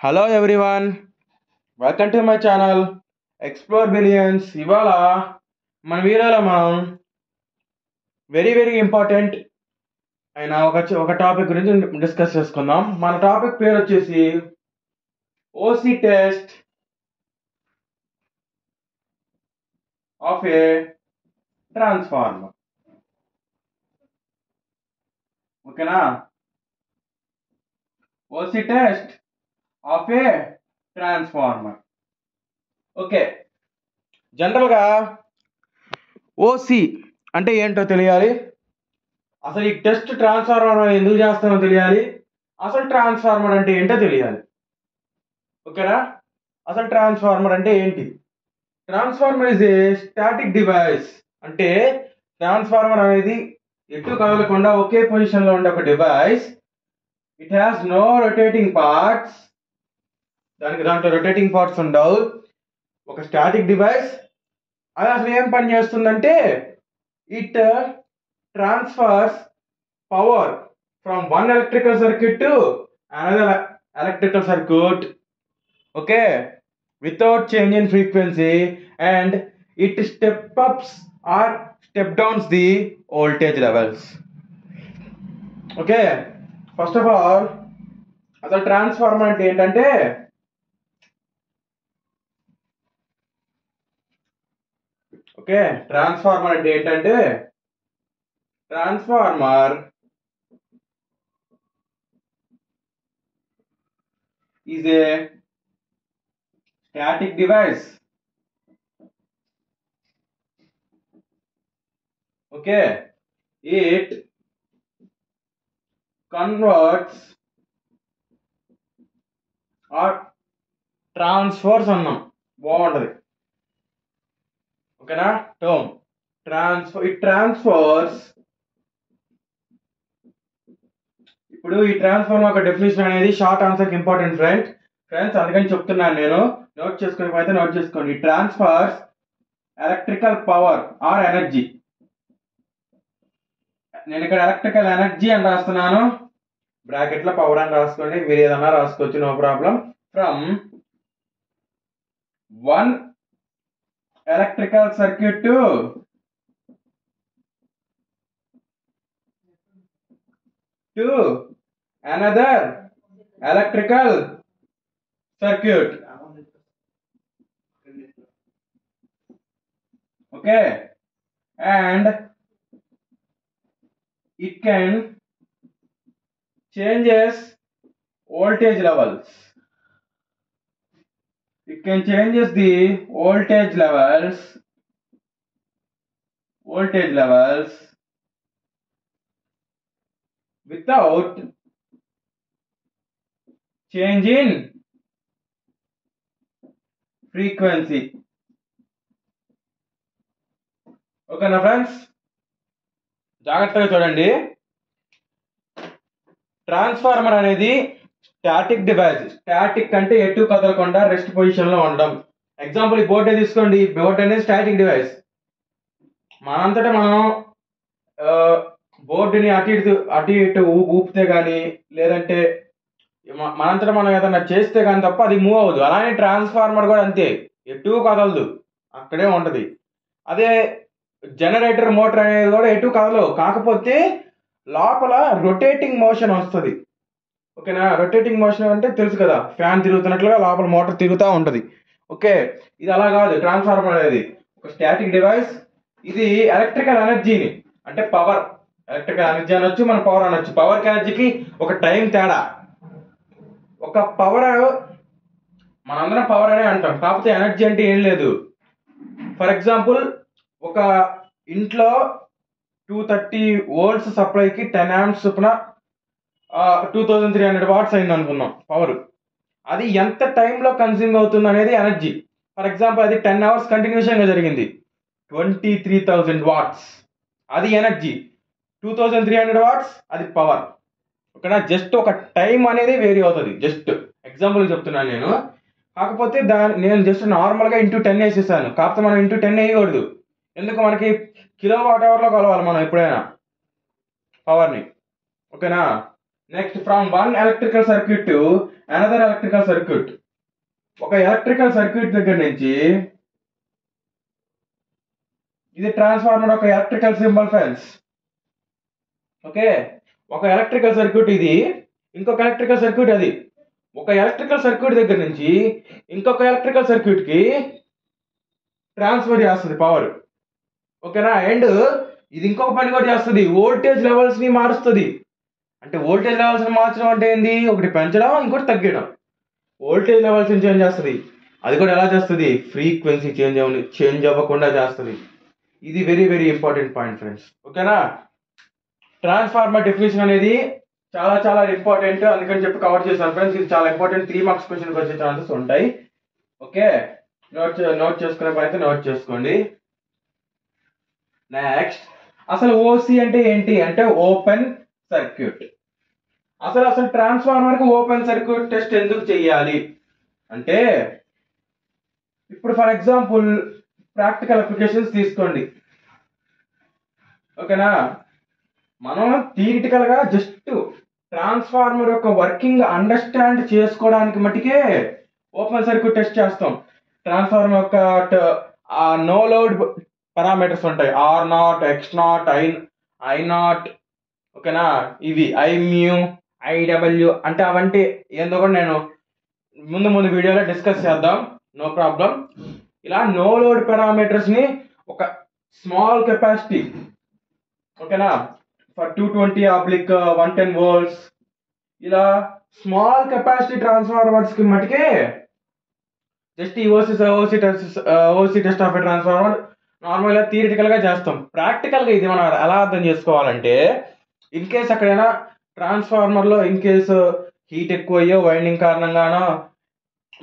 Hello everyone, welcome to my channel explore billions. ఇవాళ మన వీడియోలో మనం వెరీ వెరీ ఇంపార్టెంట్ అయిన ఒక టాపిక్ గురించి డిస్కస్ చేసుకుందాం. మన టాపిక్ పేరు వచ్చేసి OC test of a transformer. ఓకేనా? OC test of a transformer. Okay, జనరల్గా ఓసి అంటే ఏంటో తెలియాలి. అసలు ఈ టెస్ట్ ట్రాన్స్ఫార్మర్ ఎందుకు చేస్తామో తెలియాలి. అసలు ట్రాన్స్ఫార్మర్ అంటే ఏంటో తెలియాలి. ఓకేనా? అసలు ట్రాన్స్ఫార్మర్ అంటే ఏంటి? Transformer is a static device. అంటే ట్రాన్స్ఫార్మర్ అనేది ఎటు కదలకుండా ఒకే పొజిషన్లో ఉండే ఒక device. It has no rotating parts. దాంట్లో రొటేటింగ్ పార్ట్స్ ఉండవు. ఒక స్టాటిక్ డివైస్. అది అసలు ఏం పని చేస్తుందంటే it transfers power from one electrical circuit to another electrical circuit. Okay, without change in frequency, and it step ups or step downs the voltage levels. Okay, first of all అసలు transformer అంటే ఏంటంటే transformer is a static device. Okay, it converts or transfers అన్నాం, బాగుంటది. ఓకేనా? Term transfers. ఇప్పుడు ఈ transformer యొక్క definition అనేది షార్ట్ ఆన్సర్కి ఇంపార్టెంట్ ఫ్రెండ్స్, అందుకని చెప్తున్నాను. నేను నోట్ చేసుకోకపోతే నోట్ చేసుకోండి. Transfers electrical power or energy. నేను ఇక్కడ ఎలక్ట్రికల్ ఎనర్జీ అని రాస్తున్నాను, బ్రాకెట్లో పవర్ అని రాసుకోండి. మీరు ఏదన్నా రాసుకోవచ్చు, no problem. From one electrical circuit to another electrical circuit. Okay, and it can changes voltage levels. It can changes the voltage levels without change in frequency. ఓకేనా ఫ్రెండ్స్? జాగ్రత్తగా చూడండి. ట్రాన్స్ఫార్మర్ అనేది స్టాటిక్ డివైస్. స్టాటిక్ అంటే ఎటు కదలకుండా rest position లో ఉండడం. Example ఈ బోర్డు తీసుకోండి. ఈ బోర్డు అనేది స్టాటిక్ డివైస్. మనంతటా మనం బోర్డుని అటు ఇటు ఊపితే కానీ, లేదంటే మనంతటా మనం ఏదైనా చేస్తే కానీ తప్ప అది మూవ్ అవ్వదు. అలానే ట్రాన్స్ఫార్మర్ కూడా అంతే, ఎటు కదలదు, అక్కడే ఉంటది. అదే జనరేటర్, మోటార్ అనేది కూడా ఎటు కదలవు, కాకపోతే లోపల రొటేటింగ్ మోషన్ వస్తుంది. ఓకేనా? రొటేటింగ్ మోషన్ అంటే తెలుసు కదా, ఫ్యాన్ తిరుగుతున్నట్లుగా లోపల మోటార్ తిరుగుతూ ఉంటుంది. ఓకే, ఇది అలా కాదు. ట్రాన్స్ఫార్మర్ అనేది ఒక స్టాటిక్ డివైస్. ఇది ఎలక్ట్రికల్ ఎనర్జీని, అంటే పవర్, ఎలక్ట్రికల్ ఎనర్జీ అనొచ్చు, మన పవర్ అనొచ్చు. పవర్కి ఎనర్జీకి ఒక టైం తేడా. ఒక పవర్ మనందరం పవర్ అనే అంటాం, కాకపోతే ఎనర్జీ అంటే ఏం లేదు. ఫర్ ఎగ్జాంపుల్, ఒక ఇంట్లో 230 వోల్ట్స్ సప్లైకి 10 amps చొప్పున 2300 వాట్స్ అయింది అనుకున్నాం పవర్. అది ఎంత టైంలో కన్స్యూమ్ అవుతుంది అనేది ఎనర్జీ. ఫర్ ఎగ్జాంపుల్, అది 10 hours కంటిన్యూషన్గా జరిగింది, 23,000 వాట్స్, అది ఎనర్జీ. 2300 వాట్స్ అది పవర్. ఓకేనా? జస్ట్ ఒక టైం అనేది వేరీ అవుతుంది. జస్ట్ ఎగ్జాంపుల్ చెప్తున్నాను నేను. కాకపోతే నేను జస్ట్ నార్మల్గా ఇంటూ 10 వేసేసాను. కాకపోతే మనం ఇంటూ 10 వేయకూడదు. ఎందుకు? మనకి కిలో వాట్ అవర్లో కొలవాలి మనం ఎప్పుడైనా పవర్ని. ఓకేనా? Next from one electrical circuit to another electrical circuit. ఒక ఎలక్ట్రికల్ సర్క్యూట్ దగ్గర నుంచి, ఇది ట్రాన్స్ఫార్మర్ ఒక ఎలక్ట్రికల్ సింబల్ ఫ్రెండ్స్. ఓకే, ఒక ఎలక్ట్రికల్ సర్క్యూట్ ఇది, ఇంకొక ఎలక్ట్రికల్ సర్క్యూట్ అది. ఒక ఎలక్ట్రికల్ సర్క్యూట్ దగ్గర నుంచి ఇంకొక ఎలక్ట్రికల్ సర్క్యూట్ కి ట్రాన్స్ఫర్ చేస్తుంది పవర్. ఓకేనా, అండ్ ఇది ఇంకొక పని కూడా చేస్తుంది, వోల్టేజ్ లెవెల్స్ ని మారుస్తుంది. అంటే వోల్టేజ్ లెవెల్స్ ని మార్చడం అంటే ఏంది, ఒకటి పెంచడం ఇంకోటి తగ్గడం. వోల్టేజ్ లెవెల్స్ ని చేంజ్ చేస్తుంది, అది కూడా ఎలా చేస్తుంది, ఫ్రీక్వెన్సీ చేంజ్ అవ్వకుండా చేస్తుంది. ఇది very very important point friends. ఓకేనా, ట్రాన్స్ఫార్మర్ డెఫినేషన్ అనేది చాలా చాలా ఇంపార్టెంట్, అందుకని చెప్పి కవర్ చేశాను ఫ్రెండ్స్. ఇది చాలా ఇంపార్టెంట్, 3 మార్క్స్ క్వశ్చన్ వచ్చే ఛాన్సెస్ ఉంటాయి. ఓకే, నోట్ చేసుకునే పని అయితే నోట్ చేసుకోండి. నెక్స్ట్, అసలు ఓసి అంటే ఏంటి అంటే ఓపెన్ సర్క్యూట్. అసలు ట్రాన్స్ఫార్మర్ కి ఓపెన్ సర్క్యూట్ టెస్ట్ ఎందుకు చెయ్యాలి అంటే, ఇప్పుడు ఫర్ ఎగ్జాంపుల్ ప్రాక్టికల్ అప్లికేషన్స్ తీసుకోండి. ఓకేనా, మనం థియరిటికల్ గా జస్ట్ ట్రాన్స్ఫార్మర్ యొక్క వర్కింగ్ అండర్స్టాండ్ చేసుకోవడానికి మటుకే ఓపెన్ సర్క్యూట్ టెస్ట్ చేస్తాం. ట్రాన్స్ఫార్మర్ యొక్క నో లోడ్ పారామీటర్స్ ఉంటాయి, R0, X0, I0. ఓకేనా, ఇవి IMU, IW అంటే అవంటే ఏందో కూడా నేను ముందు వీడియోలో డిస్కస్ చేద్దాం, నో ప్రాబ్లం. ఇలా నో లోడ్ పారామీటర్స్ ని ఒక స్మాల్ కెపాసిటీ, ఓకేనా, ఫర్ 220/110 volts, ఇలా స్మాల్ కెపాసిటీ ట్రాన్స్ఫార్మర్స్ కి మటుకే జస్ట్ ఈ OC test of a transformer normal గా థియరిటికల్ గా చేస్తాం. ప్రాక్టికల్ గా ఇది మనం ఎలా అర్థం చేసుకోవాలంటే, ఇన్ కేస్ అక్కడైనా ట్రాన్స్ఫార్మర్ లో ఇన్ కేసు హీట్ ఎక్కువ అయ్యో వైండింగ్ కారణంగానో,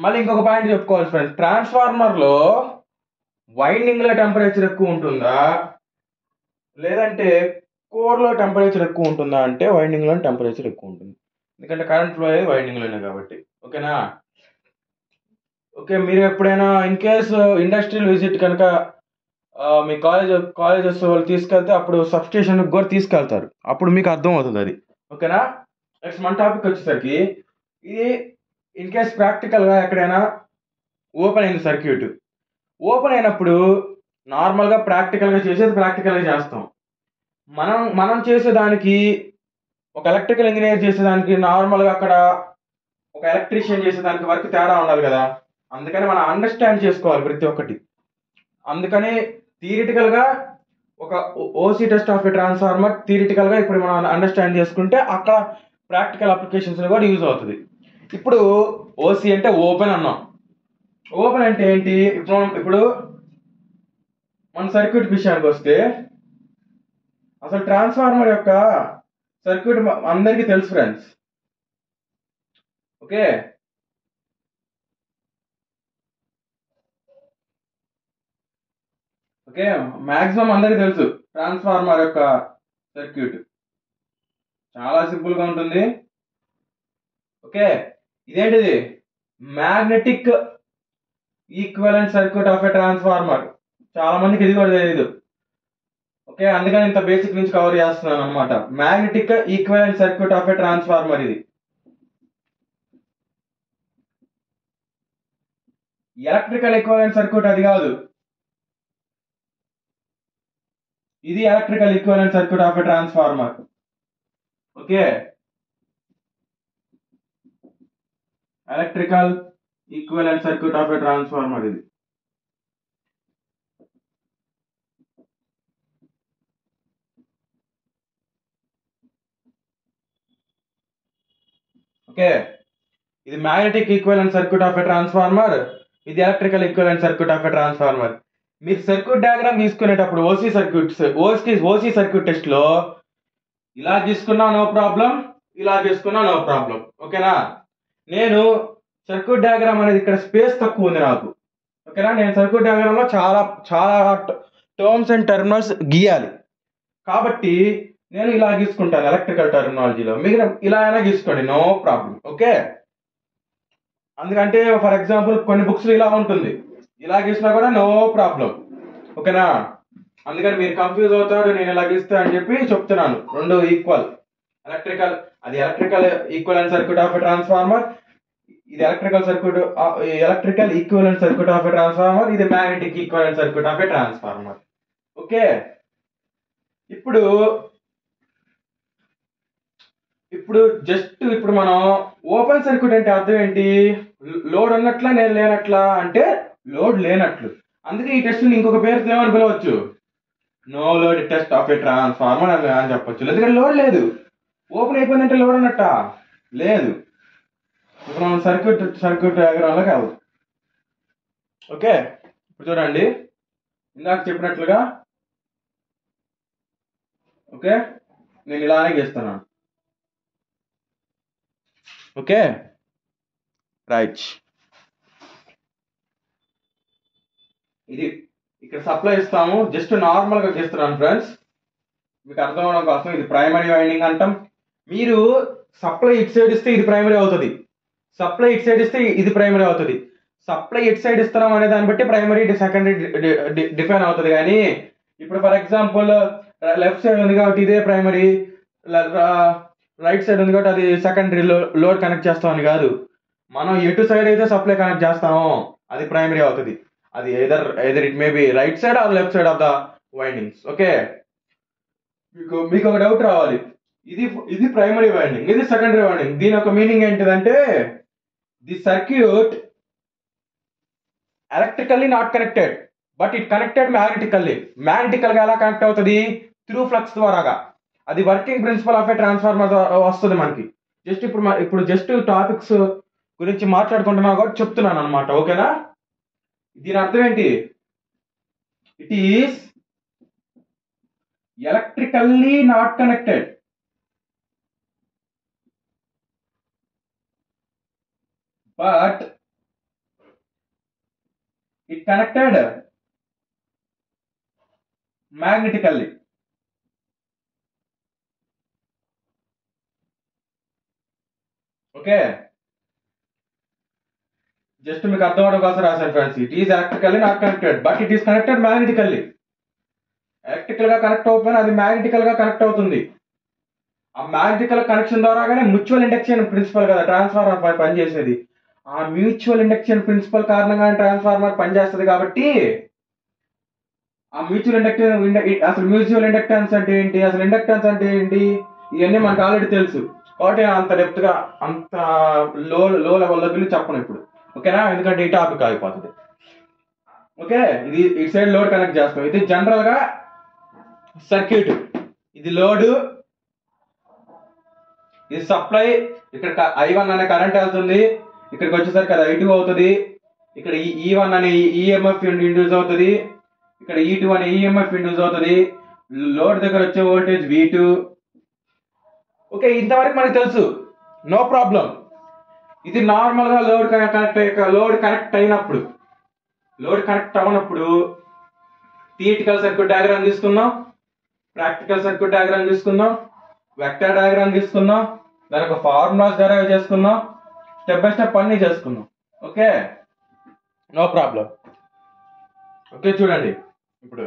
మళ్ళీ ఇంకొక పాయింట్ చెప్పుకోవాలి ఫ్రెండ్స్, ట్రాన్స్ఫార్మర్ లో వైండింగ్ లో టెంపరేచర్ ఎక్కువ ఉంటుందా లేదంటే కోర్ లో టెంపరేచర్ ఎక్కువ ఉంటుందా అంటే వైండింగ్ లో టెంపరేచర్ ఎక్కువ ఉంటుంది, ఎందుకంటే కరెంట్ ఫ్లో అయ్యేది వైండింగ్ లోనే కాబట్టి. ఓకేనా, ఓకే, మీరు ఎప్పుడైనా ఇన్ కేస్ ఇండస్ట్రియల్ విజిట్ కనుక మీ కాలేజెస్ వాళ్ళు తీసుకెళ్తే అప్పుడు సబ్స్టేషన్ కూడా తీసుకెళ్తారు, అప్పుడు మీకు అర్థం అవుతుంది అది. ఓకేనా, నెక్స్ట్ మన టాపిక్ వచ్చేసరికి, ఇది ఇన్ కేస్ ప్రాక్టికల్ గా ఎక్కడైనా ఓపెన్ అయింది సర్క్యూట్, ఓపెన్ అయినప్పుడు నార్మల్ గా ప్రాక్టికల్ గా చేసేది ప్రాక్టికల్ గా చేస్తాం. మనం చేసేదానికి, ఒక ఎలక్ట్రికల్ ఇంజనీర్ చేసేదానికి, నార్మల్ గా అక్కడ ఒక ఎలక్ట్రీషియన్ చేసేదానికి వర్క్ తేడా ఉండాలి కదా. అందుకని మనం అండర్స్టాండ్ చేసుకోవాలి ప్రతి ఒక్కటి. అందుకని థియరిటికల్ గా ఒక OC test of a transformer theoretical గా ఇప్పుడు మనం అండర్స్టాండ్ చేసుకుంటే అక్కడ ప్రాక్టికల్ అప్లికేషన్స్ కూడా యూజ్ అవుతుంది. ఇప్పుడు ఓసి అంటే ఓపెన్ అన్నాం. ఓపెన్ అంటే ఏంటి, ఇప్పుడు మన సర్క్యూట్ విషయానికి వస్తే, అసలు ట్రాన్స్ఫార్మర్ యొక్క సర్క్యూట్ అందరికీ తెలుసు ఫ్రెండ్స్. ఓకే, మాక్సిమం అందరికీ తెలుసు ట్రాన్స్ఫార్మర్ యొక్క సర్క్యూట్ చాలా సింపుల్ గా ఉంటుంది. ఓకే, ఇదేంటిది, magnetic equivalent circuit of a transformer. చాలా మందికి ఇది కూడా తెలియదు. ఓకే, అందుకని ఇంత బేసిక్ నుంచి కవర్ చేస్తున్నాను అనమాట. Magnetic equivalent circuit of a transformer, ఇది ఎలక్ట్రికల్ ఈక్వివలెంట్ సర్క్యూట్ అది కాదు, ఇది electrical equivalent circuit of a transformer. Okay, electrical equivalent circuit of a transformer ఇది. ఓకే, ఇది magnetic equivalent circuit of a transformer, ఇది electrical equivalent circuit of a transformer. మీరు circuit diagram తీసుకునేటప్పుడు OC circuit test లో ఇలా తీసుకున్నా no problem, ఇలా తీసుకున్నా నో ప్రాబ్లం. ఓకేనా, నేను సర్క్యూట్ డయాగ్రామ్ అనేది ఇక్కడ స్పేస్ తక్కువ ఉంది నాకు. ఓకేనా, నేను సర్క్యూట్ డయాగ్రామ్ లో చాలా చాలా టర్మ్స్ అండ్ టర్మినల్స్ గీయాలి కాబట్టి నేను ఇలా గీసుకుంటాను ఎలక్ట్రికల్ టర్మినాలజీలో. మీరు ఇలా అయినా గీసుకోండి, నో ప్రాబ్లం. ఓకే, అందుకంటే ఫర్ ఎగ్జాంపుల్ కొన్ని బుక్స్ ఇలా ఉంటుంది, ఇలా గీసినా కూడా నో ప్రాబ్లం. ఓకేనా, అందుకని మీరు కన్ఫ్యూజ్ అవుతారు, నేను ఇలా గీస్తా అని చెప్పి చెప్తున్నాను. రెండు ఈక్వల్, ఎలక్ట్రికల్ అది electrical equivalent circuit of a transformer, ఇది electrical equivalent circuit of a transformer, ఇది magnetic equivalent circuit of a transformer. Okay, ఇప్పుడు ఇప్పుడు మనం ఓపెన్ సర్క్యూట్ అంటే అర్థం ఏంటి? లోడ్ ఉన్నట్లా నేను లేనట్లా అంటే లోడ్ లేనట్లు. అందుకే ఈ టెస్ట్ ఇంకొక పేరుతో ఏమని పిలవచ్చు? No load test of a transformer అని చెప్పొచ్చు. ఎందుకంటే లోడ్ లేదు. ఓపెన్ అయిపోయిందంటే లోడ్ ఉన్నట్ట లేదు. ఇప్పుడు మనం సర్క్యూట్ డయాగ్రామ్ లో కాదు. ఓకే, ఇప్పుడు చూడండి, ఇందాక చెప్పినట్లుగా ఓకే నేను ఇలానే గీస్తున్నాను. ఓకే రైట్, ఇది ఇక్కడ సప్లై ఇస్తాము. జస్ట్ నార్మల్ గా గీస్తున్నాను ఫ్రెండ్స్, మీకు అర్థం అవడం కోసం. ఇది ప్రైమరీ వైండింగ్ అంటాం. మీరు సప్లై ఇటు సైడ్ ఇస్తే ఇది ప్రైమరీ అవుతుంది, సప్లై ఇటు సైడ్ ఇస్తే ఇది ప్రైమరీ అవుతుంది. సప్లై ఇటు సైడ్ ఇస్తున్నాం అనే దాన్ని బట్టి ప్రైమరీ సెకండరీ డిఫైన్ అవుతుంది. కానీ ఇప్పుడు ఫర్ ఎగ్జాంపుల్ లెఫ్ట్ సైడ్ ఉంది కాబట్టి ఇదే ప్రైమరీ, రైట్ సైడ్ ఉంది కాబట్టి అది సెకండరీ లోడ్ కనెక్ట్ చేస్తామని కాదు. మనం ఎటు సైడ్ అయితే సప్లై కనెక్ట్ చేస్తామో అది ప్రైమరీ అవుతుంది. అది either it may be right side or left side of the windings. Okay, మీకు ఒక డౌట్ రావాలి, ఇది ప్రైమరీ వైండింగ్, ఇది సెకండరీ వైండింగ్. దీని యొక్క మీనింగ్ ఏంటిదంటే the circuit electrically not connected but it connected magnetically. Magnetical గా ఎలా కనెక్ట్ అవుతుంది? త్రూ ఫ్లక్స్ ద్వారాగా. అది working principle of a transformer వస్తుంది మనకి. ఇప్పుడు జస్ట్ టాపిక్స్ గురించి మాట్లాడుకుంటున్నా కాబట్టి చెప్తున్నాను అనమాట. ఓకేనా? దీని అర్థం ఏంటి? It is electrically not connected but it connected magnetically. Okay, just మీకు అర్థం అవడం కోసం రాశాను friends. It is electrically not connected but it is connected magnetically. Electrical గా కనెక్ట్ అవ్వకపోయినా అది మ్యాగ్నెటికల్ గా కనెక్ట్ అవుతుంది. ఆ మ్యాగ్నెటికల్ కనెక్షన్ ద్వారాగానే మ్యూచువల్ ఇండక్షన్ ప్రిన్సిపల్ కదా ట్రాన్స్ఫార్మర్ పనిచేసేది. ఆ మ్యూచువల్ ఇండక్షన్ ప్రిన్సిపల్ కారణంగానే ట్రాన్స్ఫార్మర్ పనిచేస్తుంది. కాబట్టి ఆ మ్యూచువల్ ఇండక్టెన్స్ అంటే ఏంటి, అసలు ఇండక్టెన్స్ అంటే ఏంటి, ఇవన్నీ మనకు ఆల్రెడీ తెలుసు. కాబట్టి అంత డెప్త్ గా అంత లో లెవెల్లోకి వెళ్ళి చెప్పను ఇప్పుడు. ఓకేనా? ఎందుకంటే ఈ టాపిక్ ఆగిపోతుంది. ఓకే, ఇది ఇటు సైడ్ లోడ్ కనెక్ట్ చేస్తాం. ఇది జనరల్ గా సర్క్యూట్. ఇది లోడ్, ఇది సప్లై. ఇక్కడ I1 అనే కరెంట్ వెళ్తుంది, ఇక్కడికి వచ్చేసరికి అది I2 అవుతుంది. ఇక్కడ E1 అనే ఈఎంఎఫ్ ఇండ్యూస్ అవుతుంది, ఇక్కడ E2 అనే ఈఎంఎఫ్ ఇండ్యూస్ అవుతుంది. లోడ్ దగ్గర వచ్చే వోల్టేజ్ V2. ఓకే, ఇంతవరకు మనకు తెలుసు, నో ప్రాబ్లం. ఇది నార్మల్ గా లోడ్ కనెక్ట్ అయినప్పుడు, లోడ్ కనెక్ట్ అవ్వనప్పుడు థియరిటికల్ సర్క్యూట్ డయాగ్రామ్ తీసుకుందాం, ప్రాక్టికల్ సర్క్యూట్ డయాగ్రామ్ తీసుకుందాం, వెక్టర్ డయాగ్రామ్ తీసుకుందాం, దానికి ఒక ఫార్ములాస్ డెరైవ్ చేసుకుందాం, స్టెప్ బై స్టెప్ అన్ని చేసుకుందాం. Okay, no problem. ఓకే, చూడండి ఇప్పుడు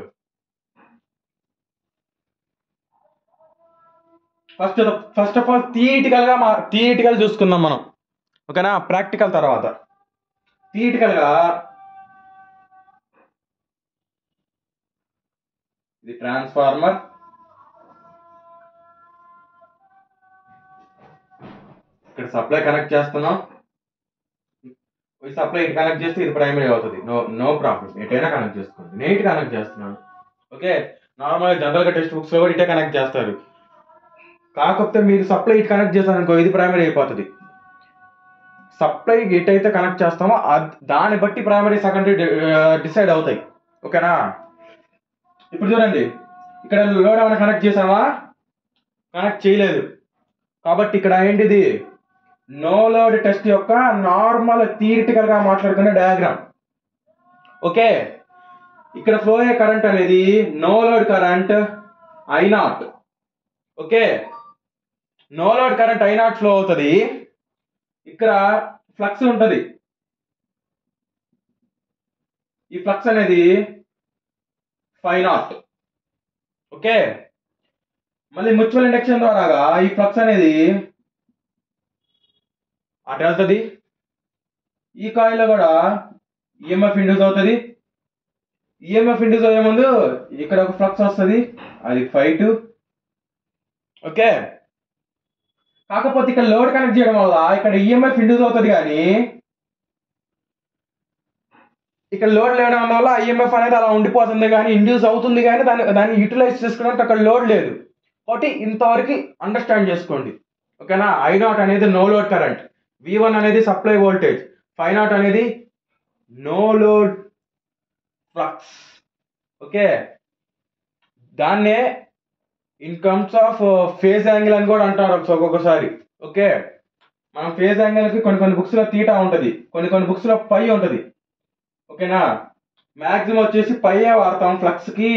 ఫస్ట్ ఆఫ్ ఆల్ థియరిటికల్ చూసుకుందాం మనం. ఓకేనా? ప్రాక్టికల్ తర్వాత. థియరిటికల్ గా ఇది ట్రాన్స్ఫార్మర్, ఇక్కడ సప్లై కనెక్ట్ చేస్తున్నాం. ఈ సప్లై ఇటు కనెక్ట్ చేస్తే ఇది ప్రైమరీ అవుతుంది. నో ప్రాబ్లం, ఎటైనా కనెక్ట్ చేసుకోండి. నేను ఇటు కనెక్ట్ చేస్తున్నాను. ఓకే, నార్మల్గా జనరల్ గా టెక్స్ట్ బుక్స్ లో కూడా ఇటే కనెక్ట్ చేస్తారు. కాకపోతే మీరు సప్లై ఇటు కనెక్ట్ చేస్తారనుకో ఇది ప్రైమరీ అయిపోతుంది. సప్లై ఎటైతే కనెక్ట్ చేస్తామో దాన్ని బట్టి ప్రైమరీ సెకండరీ డిసైడ్ అవుతాయి. ఓకేనా? ఇప్పుడు చూడండి, ఇక్కడ లోడ్ ఏమైనా కనెక్ట్ చేసామా? కనెక్ట్ చేయలేదు. కాబట్టి ఇక్కడ ఏంటిది? నో లోడ్ టెస్ట్ యొక్క నార్మల్ థియరిటికల్ గా మాట్లాడుకునే డయాగ్రామ్. ఓకే, ఇక్కడ ఫ్లో అయ్యే కరెంట్ అనేది no load current I0. Okay, no load current I0 flow అవుతుంది. ఇక్కడ ఫ్లక్స్ ఉంటుంది. ఈ ఫ్లక్స్ అనేది ∅0. ఓకే, మళ్ళీ మ్యూచువల్ ఇండక్షన్ ద్వారా ఈ ఫ్లక్స్ అనేది అటు వెళ్తుంది. ఈ కాయిల్లో కూడా ఈఎంఎఫ్ ఇండ్యూస్ అవుతుంది. ఈఎంఎఫ్ ఇండ్యూస్ అయ్యే ముందు ఇక్కడ ఒక ఫ్లక్స్ వస్తుంది, అది ∅2. ఓకే, కాకపోతే ఇక్కడ లోడ్ కనెక్ట్ చేయడం వల్ల ఇక్కడ ఈఎంఎఫ్ ఇండ్యూస్ అవుతుంది, కానీ ఇక్కడ లోడ్ లేవడం వల్ల ఈఎంఎఫ్ అనేది అలా ఉండిపోతుంది, కానీ ఇండ్యూస్ అవుతుంది, కానీ దాన్ని యూటిలైజ్ చేసుకోవడానికి అక్కడ లోడ్ లేదు. కాబట్టి ఇంతవరకు అండర్స్టాండ్ చేసుకోండి. ఓకేనా. I0 అనేది నో లోడ్ కరెంట్, V1 అనేది సప్లై వోల్టేజ్, ∅0 అనేది నో లోడ్ ఫ్లక్స్. ఓకే, దాన్నే in terms of phase angle అని కూడా అంటారు ఒక్కొక్కసారి. ఓకే, మనం ఫేజ్ యాంగిల్ కి కొన్ని బుక్స్ లో తీటా ఉంటుంది, కొన్ని బుక్స్ లో పై ఉంటుంది. ఓకేనా, మాక్సిమం వచ్చేసి పైయే వాడతాం ఫ్లక్స్ కి,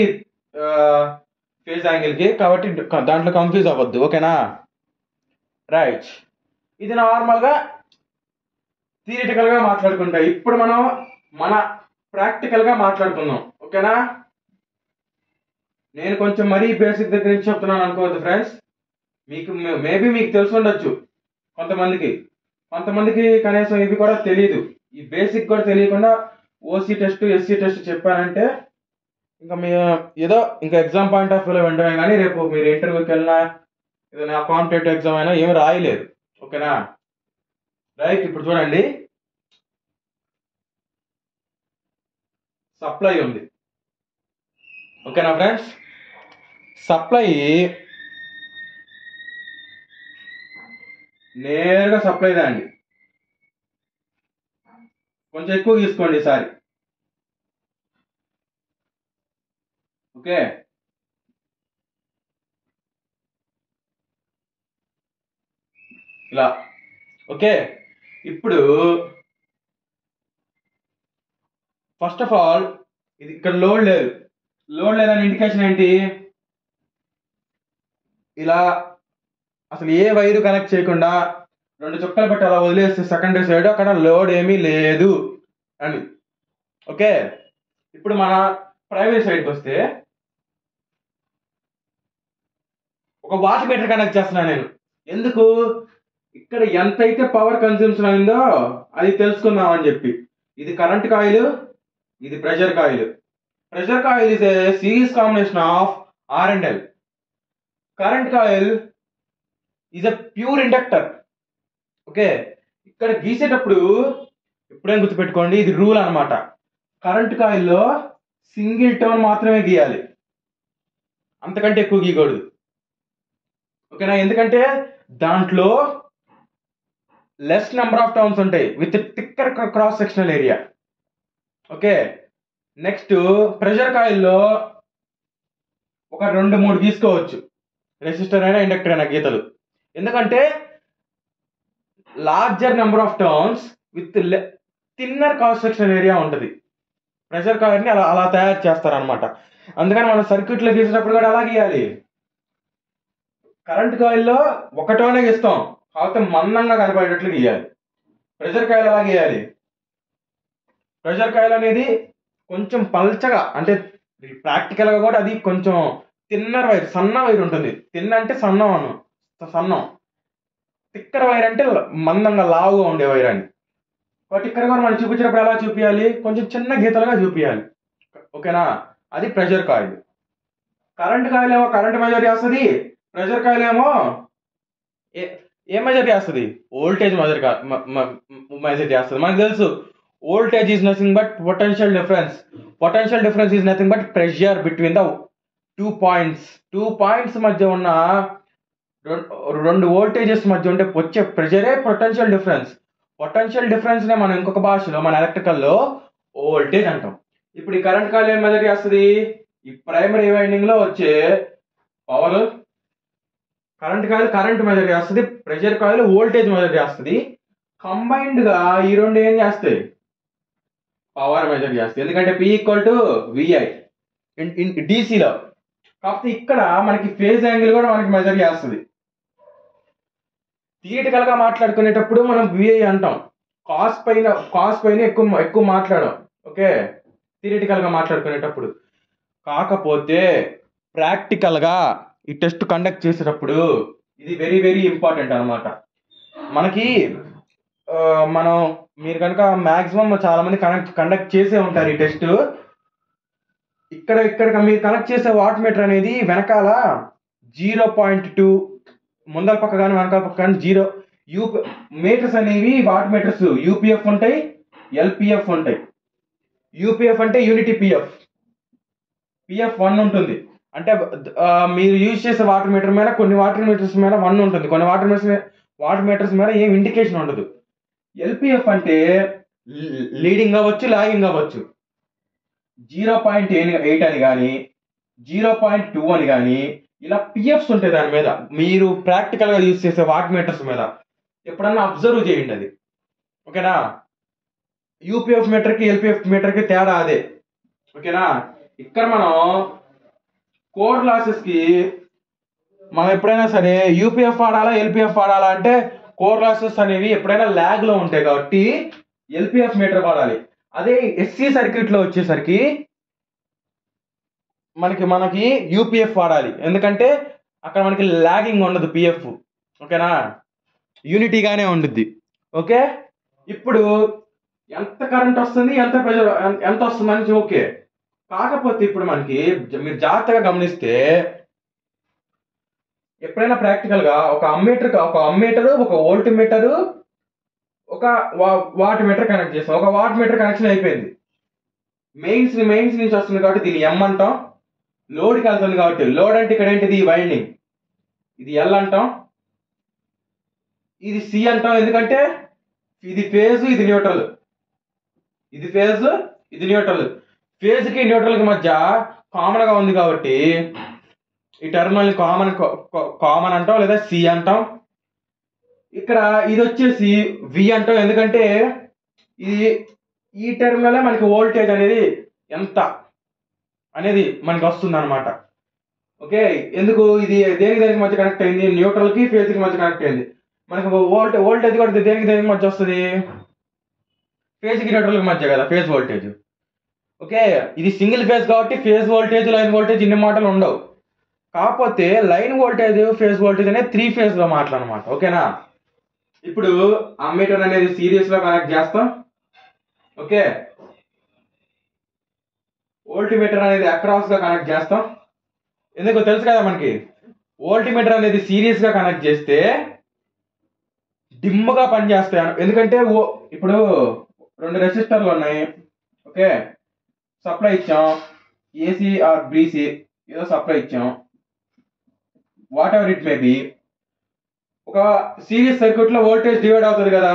ఫేజ్ యాంగిల్ కి, కాబట్టి దాంట్లో కన్ఫ్యూజ్ అవ్వద్దు. ఓకేనా, రైట్. ఇది నార్మల్ గా థియరిటికల్ గా మాట్లాడుకుంటా. ఇప్పుడు మనం మన ప్రాక్టికల్ గా మాట్లాడుకుందాం. ఓకేనా, నేను కొంచెం మరీ బేసిక్ దగ్గర నుంచి చెప్తున్నాను అనుకోవద్దు ఫ్రెండ్స్. మేబీ మీకు తెలిసి ఉండొచ్చు కొంతమందికి కనీసం ఇవి కూడా తెలియదు. ఈ బేసిక్ కూడా తెలియకుండా ఓసీ టెస్ట్, ఎస్సీ టెస్ట్ చెప్పానంటే ఇంకా మీ ఏదో ఇంకా ఎగ్జామ్ పాయింట్ ఆఫ్ వ్యూలో వింటమే, కానీ రేపు మీరు ఇంటర్వ్యూకి వెళ్ళినా ఏదైనా కాంపిటేటివ్ ఎగ్జామ్ అయినా ఏమి రాయలేదు. ఓకేనా, రైట్. ఇప్పుడు చూడండి, సప్లై ఉంది. ఓకేనా ఫ్రెండ్స్, సప్లై నేరుగా సప్లై దాండి. కొంచెం ఎక్కువ తీసుకోండి ఈసారి. ఓకే, ఇలా. ఓకే, ఇప్పుడు ఫస్ట్ ఆఫ్ ఆల్ ఇది ఇక్కడ లోడ్ లేదని ఇండికేషన్ ఏంటి? ఇలా అసలు ఏ వైరు కనెక్ట్ చేయకుండా 2 చుక్కలు పెట్టి అలా వదిలేస్తే సెకండరీ సైడ్ అక్కడ లోడ్ ఏమీ లేదు అని. ఓకే, ఇప్పుడు మన ప్రైమరీ సైడ్కి వస్తే ఒక వాట్ మీటర్ కనెక్ట్ చేస్తున్నాను నేను. ఎందుకు? ఇక్కడ ఎంతైతే పవర్ కన్సంప్షన్ అయిందో అది తెలుసుకుందాం అని చెప్పి. ఇది కరెంట్ కాయిల్, ఇది pressure coil. Pressure coil is a series combination of R and L. Current coil is a pure inductor. Okay, ఇక్కడ గీసేటప్పుడు ఎప్పుడైనా గుర్తుపెట్టుకోండి, ఇది రూల్ అనమాట. కరెంట్ కాయిల్లో సింగిల్ టర్న్ మాత్రమే గీయాలి, అంతకంటే ఎక్కువ గీయకూడదు. ఓకేనా, ఎందుకంటే దాంట్లో లెస్ నెంబర్ ఆఫ్ టర్న్స్ ఉంటాయి with thicker cross sectional area. Okay, next pressure కాయిల్లో ఒక 2-3 గీసుకోవచ్చు, రెసిస్టర్ అయినా ఇండక్టర్ అయినా గీతలు. ఎందుకంటే larger number of turns with thinner cross sectional area ఉంటుంది. ప్రెషర్ కాయిల్ని అలా తయారు చేస్తారనమాట. అందుకని మనం సర్క్యూట్లో గీసేటప్పుడు కూడా అలా గీయాలి. కరెంట్ కాయిల్లో ఒక టర్నే గీస్తాం, కాకపోతే మందంగా కనపడేటట్లు గీయాలి. ప్రెషర్ కాయిల్ ఎలా గీయాలి? ప్రెషర్ కాయిల్ అనేది కొంచెం పల్చగా, అంటే ప్రాక్టికల్గా కూడా అది కొంచెం థిన్నర్ వైర్, సన్న వైర్ ఉంటుంది. థిన్ అంటే సన్నం, థిక్కర్ వైర్ అంటే మందంగా లావుగా ఉండే వైర్ అని. కాబట్టి ఇక్కడ కూడా మనం చూపించినప్పుడు ఎలా చూపించాలి? కొంచెం చిన్న గీతలుగా చూపించాలి. ఓకేనా, అది ప్రెషర్ కాయిల్. కరెంట్ కాయిల్ ఏమో కరెంట్ మెజర్ చేస్తుంది, ప్రెషర్ కాయిల్ ఏమో ఏం మెజర్ చేస్తుంది? వోల్టేజ్ మెజర్ చేస్తుంది. మనకు తెలుసు voltage is nothing but potential difference. Potential difference is nothing but pressure between the 2 points. 2 points మధ్య ఉన్న 2 వోల్టేజెస్ మధ్య ఉంటే వచ్చే ప్రెషరే పొటెన్షియల్ డిఫరెన్స్. పొటెన్షియల్ డిఫరెన్స్ నే మనం ఇంకొక భాషలో మన ఎలక్ట్రికల్లో వోల్టేజ్ అంటాం. ఇప్పుడు ఈ కరెంట్ కాయిల్ ఏం మెజర్ చేస్తుంది? ఈ ప్రైమరీ వైండింగ్ లో వచ్చే power. Current coil current measure చేస్తుంది, ప్రెషర్ కాయిల్ వోల్టేజ్ మెజర్ చేస్తుంది. కంబైన్డ్ గా ఈ రెండు ఏం చేస్తాయి? పవర్ మెజర్ చేస్తాయి. ఎందుకంటే P = VI డీసీలో. కాకపోతే ఇక్కడ మనకి ఫేజ్ యాంగిల్ కూడా మనకి మెజర్ చేస్తుంది. థియరిటికల్ గా మాట్లాడుకునేటప్పుడు మనం VI అంటాం, కాస్ పైన ఎక్కువ మాట్లాడాం. ఓకే, థియరిటికల్ గా మాట్లాడుకునేటప్పుడు. కాకపోతే ప్రాక్టికల్ గా ఈ టెస్ట్ కండక్ట్ చేసేటప్పుడు ఇది వెరీ వెరీ ఇంపార్టెంట్ అనమాట. మనకి మనం మీరు కనుక మాక్సిమం చాలా మంది కండక్ట్ చేసే ఉంటారు ఈ టెస్ట్. ఇక్కడ మీరు కనెక్ట్ చేసే వాట్ మీటర్ అనేది వెనకాల 0.2 ముందర పక్క కానీ వెనకాల పక్క కానీ 0 మీటర్స్ అనేవి వాట్ మీటర్స్ యూపీఎఫ్ ఉంటాయి, ఎల్పిఎఫ్ ఉంటాయి. యూపీఎఫ్ అంటే యూనిటీ పిఎఫ్ 1 ఉంటుంది. అంటే మీరు యూజ్ చేసే వాటర్ మీటర్ మీద కొన్ని వాటర్ మీటర్స్ మీద 1 ఉంటుంది, కొన్ని వాటర్ మీటర్స్ మీద ఏం ఇండికేషన్ ఉండదు. ఎల్పిఎఫ్ అంటే లీడింగ్ అవ్వచ్చు, లాగింగ్ అవ్వచ్చు. 0.8 అని కానీ 0.2 అని కానీ ఇలా పిఎఫ్స్ ఉంటాయి దాని మీద. మీరు ప్రాక్టికల్గా యూజ్ చేసే వాట్ మీటర్స్ మీద ఎప్పుడన్నా అబ్జర్వ్ చేయండి అది. ఓకేనా? యూపీఎఫ్ మీటర్కి ఎల్పిఎఫ్ మీటర్కి తేడా అదే. ఓకేనా? ఇక్కడ మనం కోర్ లాసెస్కి మనం ఎప్పుడైనా సరే యూపీఎఫ్ వాడాలా ఎల్పిఎఫ్ వాడాలా అంటే కోర్ లాసెస్ అనేవి ఎప్పుడైనా ల్యాగ్లో ఉంటాయి కాబట్టి ఎల్పిఎఫ్ మీటర్ వాడాలి. అదే ఎస్సీ సర్క్యూట్లో వచ్చేసరికి మనకి యూపీఎఫ్ వాడాలి, ఎందుకంటే అక్కడ మనకి ల్యాగింగ్ ఉండదు పిఎఫ్. ఓకేనా? యూనిటీగానే ఉండుద్ది. ఓకే, ఇప్పుడు ఎంత కరెంట్ వస్తుంది, ఎంత ప్రెషర్ ఎంత వస్తుంది అని ఓకే. కాకపోతే ఇప్పుడు మనకి మీరు జాగ్రత్తగా గమనిస్తే ఎప్పుడైనా ప్రాక్టికల్గా ఒక అమ్మీటర్, ఒక వోల్ట్ మీటర్, ఒక వాట్ మీటర్ కనెక్ట్ చేస్తాం. ఒక వాట్ మీటర్ కనెక్షన్ అయిపోయింది. మెయిన్స్ నుంచి వస్తుంది కాబట్టి దీన్ని ఎం అంటాం. లోడ్కి వెళ్తుంది కాబట్టి లోడ్ అంటే ఇక్కడ ఏంటిది వైండింగ్, ఇది ఎల్ అంటాం. ఇది సి అంటాం, ఎందుకంటే ఇది ఫేజ్, ఇది న్యూట్రల్. ఇది ఫేజ్, ఇది న్యూట్రల్. ఫేజ్కి న్యూట్రల్కి మధ్య కామన్గా ఉంది కాబట్టి ఈ టర్మినల్ కామన్ అంటాం, లేదా సి అంటాం. ఇక్కడ ఇది వచ్చేసి వి అంటాం, ఎందుకంటే ఈ టర్మినల్ మనకి వోల్టేజ్ అనేది ఎంత అనేది మనకి వస్తుంది అనమాట. ఓకే, ఎందుకు ఇది దేనికి మధ్య కనెక్ట్ అయింది, న్యూట్రల్కి ఫేజ్కి మధ్య కనెక్ట్ అయింది. మనకి వోల్టేజ్ కూడా దేనికి మధ్య వస్తుంది, ఫేజ్కి న్యూట్రల్కి మధ్య కదా ఫేజ్ వోల్టేజ్. ఓకే, ఇది సింగిల్ ఫేజ్ కాబట్టి ఫేజ్ వోల్టేజ్, లైన్ వోల్టేజ్ ఇన్ని మాటలు ఉండవు. కాకపోతే లైన్ వోల్టేజ్, ఫేజ్ వోల్టేజ్ అనేది 3 ఫేజ్లో మాటలు అనమాట. ఓకేనా? ఇప్పుడు అమ్మీటర్ అనేది సిరీస్లో కనెక్ట్ చేస్తాం. ఓకే, వోల్టీమీటర్ అనేది అక్రాస్గా కనెక్ట్ చేస్తాం. ఎందుకు తెలుసు కదా మనకి, వోల్టీమీటర్ అనేది సిరీస్గా కనెక్ట్ చేస్తే డిమ్గా పనిచేస్తాయి. ఎందుకంటే ఇప్పుడు 2 రెసిస్టర్లు ఉన్నాయి. ఓకే, సప్లై ఇచ్చాం, ఏసీ ఆర్ బీసీ ఏదో సప్లై ఇచ్చాం, what ever it may B. ఒక సిరీస్ సర్క్యూట్లో వోల్టేజ్ డివైడ్ అవుతుంది కదా.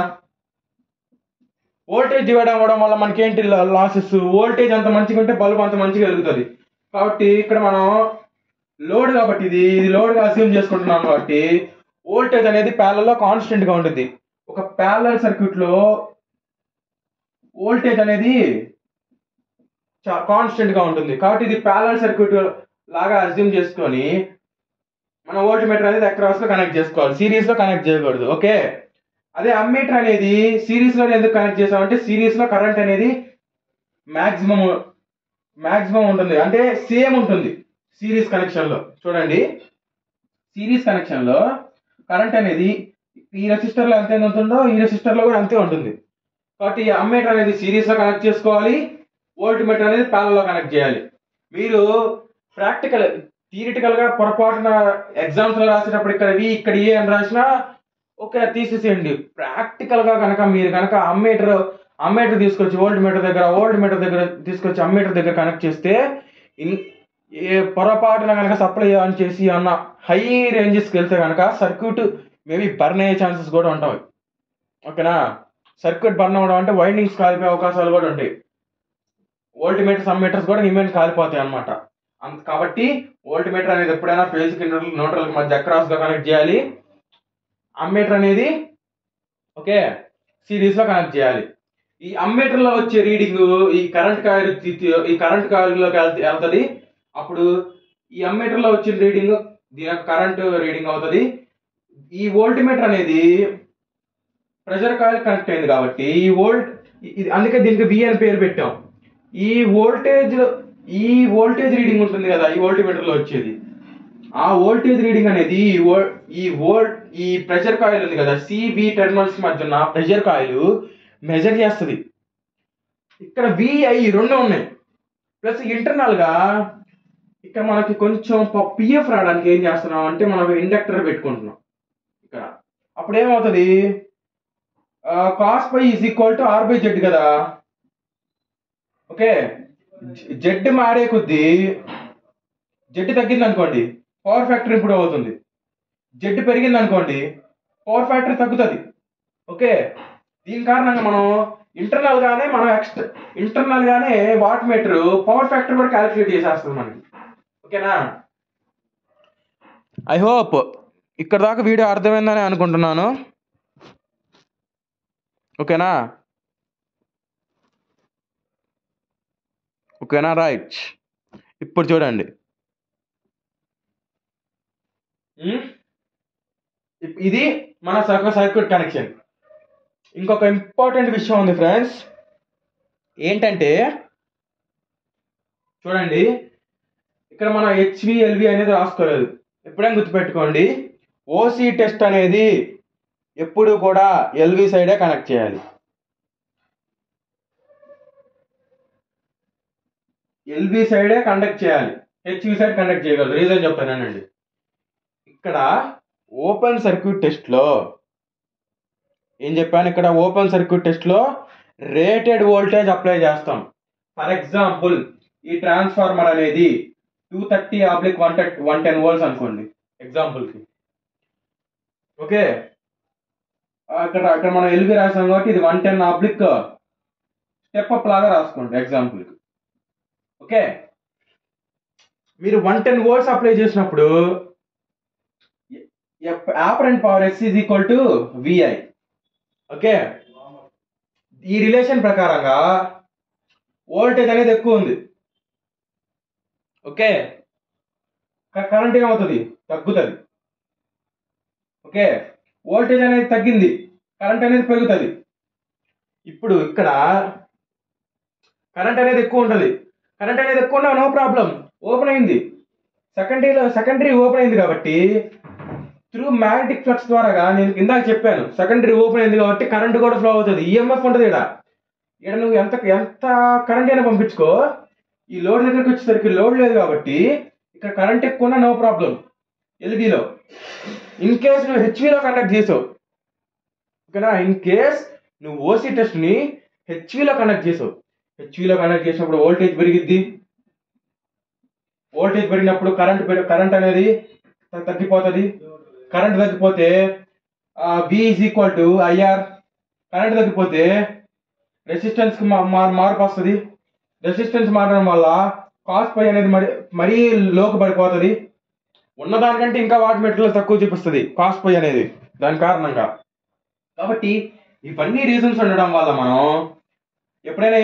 వోల్టేజ్ డివైడ్ అవ్వడం వల్ల మనకి ఏంటి లాసెస్, వోల్టేజ్ అంత మంచిగా ఉంటే బల్బ్ అంత మంచిగా వెలుగుతుంది. కాబట్టి ఇక్కడ మనం లోడ్ కాబట్టి ఇది లోడ్గా అస్యూమ్ చేసుకుంటున్నాం కాబట్టి వోల్టేజ్ అనేది ప్యారలల్లో కాన్స్టెంట్గా ఉంటుంది. ఒక ప్యారలల్ సర్క్యూట్లో వోల్టేజ్ అనేది కాన్స్టెంట్గా ఉంటుంది కాబట్టి ఇది ప్యారలల్ సర్క్యూట్ లాగా అస్యూమ్ చేసుకొని మనం వోల్టీమీటర్ అనేది అక్రాస్గా కనెక్ట్ చేసుకోవాలి, సిరీస్లో కనెక్ట్ చేయకూడదు. ఓకే, అదే అమ్మీటర్ అనేది సిరీస్లో ఎందుకు కనెక్ట్ చేసామంటే సిరీస్లో కరెంట్ అనేది మ్యాక్సిమం ఉంటుంది, అంటే సేమ్ ఉంటుంది. సిరీస్ కనెక్షన్లో చూడండి, సిరీస్ కనెక్షన్లో కరెంట్ అనేది ఈ రెసిస్టర్లో ఎంత ఉంటుందో ఈ రెసిస్టర్లో కూడా అంతే ఉంటుంది. కాబట్టి ఈ అమ్మీటర్ అనేది సిరీస్లో కనెక్ట్ చేసుకోవాలి, వోల్టీమీటర్ అనేది ప్యారలల్లో కనెక్ట్ చేయాలి. మీరు థియరిటికల్గా పొరపాటున ఎగ్జామ్స్లో రాసేటప్పుడు ఇక్కడ ఏ అని రాసినా ఓకే తీసేసేయండి. ప్రాక్టికల్గా కనుక మీరు కనుక అమ్మీటర్ తీసుకొచ్చి వోల్టీమీటర్ దగ్గర తీసుకొచ్చి అమ్మీటర్ దగ్గర కనెక్ట్ చేస్తే ఏ పొరపాటున కనుక సప్లై ఆన్ చేసి అన్న హై రేంజెస్కి వెళ్తే కనుక సర్క్యూట్ మేబీ బర్న్ అయ్యే ఛాన్సెస్ కూడా ఉంటాయి. ఓకేనా? సర్క్యూట్ బర్న్ అవ్వడం అంటే వైండింగ్స్ కాలిపోయే అవకాశాలు కూడా ఉంటాయి. వోల్టీమీటర్స్ అమ్మీటర్స్ కూడా ఇమేజ్ కాలిపోతాయి అనమాట. కాబట్టి వోల్టీమీటర్ అనేది ఎప్పుడైనా ఫేజ్కి న్యూట్రల్కి మధ్య అక్రాస్గా కనెక్ట్ చేయాలి. అమ్మీటర్ అనేది ఓకే సిరీస్లో కనెక్ట్ చేయాలి. ఈ అమ్మీటర్లో వచ్చే రీడింగ్ ఈ కరెంట్ కాయిల్లోకి వెళ్తుంది. అప్పుడు ఈ అమ్మీటర్లో వచ్చిన రీడింగ్ దీని యొక్క కరెంట్ రీడింగ్ అవుతుంది. ఈ వోల్టీమీటర్ అనేది ప్రెషర్ కాయిల్ కనెక్ట్ అయింది కాబట్టి అందుకే దీనికి వి అని పేరు పెట్టాం. ఈ వోల్టేజ్ రీడింగ్ ఉంటుంది కదా ఈ వోల్టీమీటర్లో వచ్చేది, ఆ వోల్టేజ్ రీడింగ్ అనేది ఈ ప్రెషర్ కాయిల్ ఉంది కదా, సివి టెర్మినల్స్ మధ్య ఉన్న ప్రెషర్ కాయిల్ మెజర్ చేస్తుంది. ఇక్కడ విఐ రెండు ఉన్నాయి. ప్లస్ ఇంటర్నల్ గా ఇక్కడ మనకి కొంచెం పిఎఫ్ రావడానికి ఏం చేస్తున్నాం అంటే మనం ఇండక్టర్ పెట్టుకుంటున్నాం ఇక్కడ. అప్పుడు ఏమవుతుంది, cos phi is equal to R by Z కదా. ఓకే, జెడ్ మారే కొద్దీ జెడ్ తగ్గింది అనుకోండి పవర్ ఫ్యాక్టర్ ఇంప్రూవ్ అవుతుంది, జెడ్ పెరిగింది అనుకోండి పవర్ ఫ్యాక్టర్ తగ్గుతుంది. ఓకే, దీని కారణంగా మనం ఇంటర్నల్ గానే వాట్ మీటర్ పవర్ ఫ్యాక్టర్ కూడా క్యాలిక్యులేట్ చేసేస్తుంది మనకి. ఓకేనా, ఐ హోప్ ఇక్కడ దాకా వీడియో అర్థమైందని అనుకుంటున్నాను. ఓకేనా ఓకేనా రైట్. ఇప్పుడు చూడండి, ఇది మన సర్క్యూట్ కనెక్షన్. ఇంకొక ఇంపార్టెంట్ విషయం ఉంది ఫ్రెండ్స్, ఏంటంటే చూడండి ఇక్కడ మనం హెచ్విఎల్వి అనేది రాసుకోలేదు. ఎప్పుడైనా గుర్తుపెట్టుకోండి, ఓసి టెస్ట్ అనేది ఎప్పుడు కూడా ఎల్వి సైడే కనెక్ట్ చేయాలి. ఎల్వి సైడే కండక్ట్ చేయాలి, హెచ్వి సైడ్ కండక్ట్ చేయగలరు. రీజన్ చెప్తానండి. ఇక్కడ ఓపెన్ సర్క్యూట్ టెస్ట్లో ఏం చెప్పాను, ఇక్కడ ఓపెన్ సర్క్యూట్ టెస్ట్లో రేటెడ్ వోల్టేజ్ అప్లై చేస్తాం. ఫర్ ఎగ్జాంపుల్ ఈ ట్రాన్స్ఫార్మర్ అనేది 230/110 వోల్ట్స్ అనుకోండి ఎగ్జాంపుల్కి. ఓకే, అక్కడ మనం ఎల్వి రాసాం కాబట్టి ఇది 110/ స్టెప్ అప్ లాగా రాసుకోండి ఎగ్జాంపుల్కి. ఓకే, మీరు 110 వోల్ట్స్ అప్లై చేసినప్పుడు apparent power S is equal to VI. Okay, ఈ రిలేషన్ ప్రకారంగా వోల్టేజ్ అనేది ఎక్కువ ఉంది. ఓకే, కరెంట్ ఏమవుతుంది, తగ్గుతుంది. ఓకే, వోల్టేజ్ అనేది తగ్గింది, కరెంట్ అనేది పెరుగుతుంది. ఇప్పుడు ఇక్కడ కరెంట్ అనేది ఎక్కువ ఉంటుంది, కరెంట్ అనేది ఎక్కువ ఉన్నా నో ప్రాబ్లం, ఓపెన్ అయింది. సెకండరీ ఓపెన్ అయింది కాబట్టి త్రూ మ్యాగ్నెటిక్ ఫ్లక్స్ ద్వారాగా, నేను ఇందాక చెప్పాను సెకండరీ ఓపెన్ అయింది కాబట్టి కరెంట్ కూడా ఫ్లో అవుతుంది. ఈఎంఎఫ్ ఉంటుంది. ఇక్కడ నువ్వు ఎంత కరెంట్ అయినా పంపించుకో, ఈ లోడ్ దగ్గరికి వచ్చేసరికి లోడ్ లేదు కాబట్టి ఇక్కడ కరెంట్ ఎక్కువ ఉన్నా నో ప్రాబ్లం ఎల్బీలో. ఇన్ కేస్ నువ్వు హెచ్విలో కండక్ట్ చేసావు, ఓకేనా, ఇన్ కేస్ నువ్వు ఓసీ టెస్ట్ని హెచ్విలో కండక్ట్ చేసావు, హెచ్విలో కండక్ట్ చేసినప్పుడు వోల్టేజ్ పెరిగిద్ది. వోల్టేజ్ పెరిగినప్పుడు కరెంట్ అనేది తగ్గిపోతుంది. కరెంట్ తగ్గిపోతే V is equal to IR. Current తగ్గిపోతే రెసిస్టెన్స్కి మార్పు వస్తుంది. రెసిస్టెన్స్ మారడం వల్ల కాస్ పై అనేది మరీ లోకి పడిపోతుంది. ఉన్నదానికంటే ఇంకా వాట్ మీటర్లో తక్కువ చూపిస్తుంది కాస్ పై అనేది దాని కారణంగా. కాబట్టి ఇవన్నీ రీజన్స్ ఉండడం వల్ల మనం ఎప్పుడైనా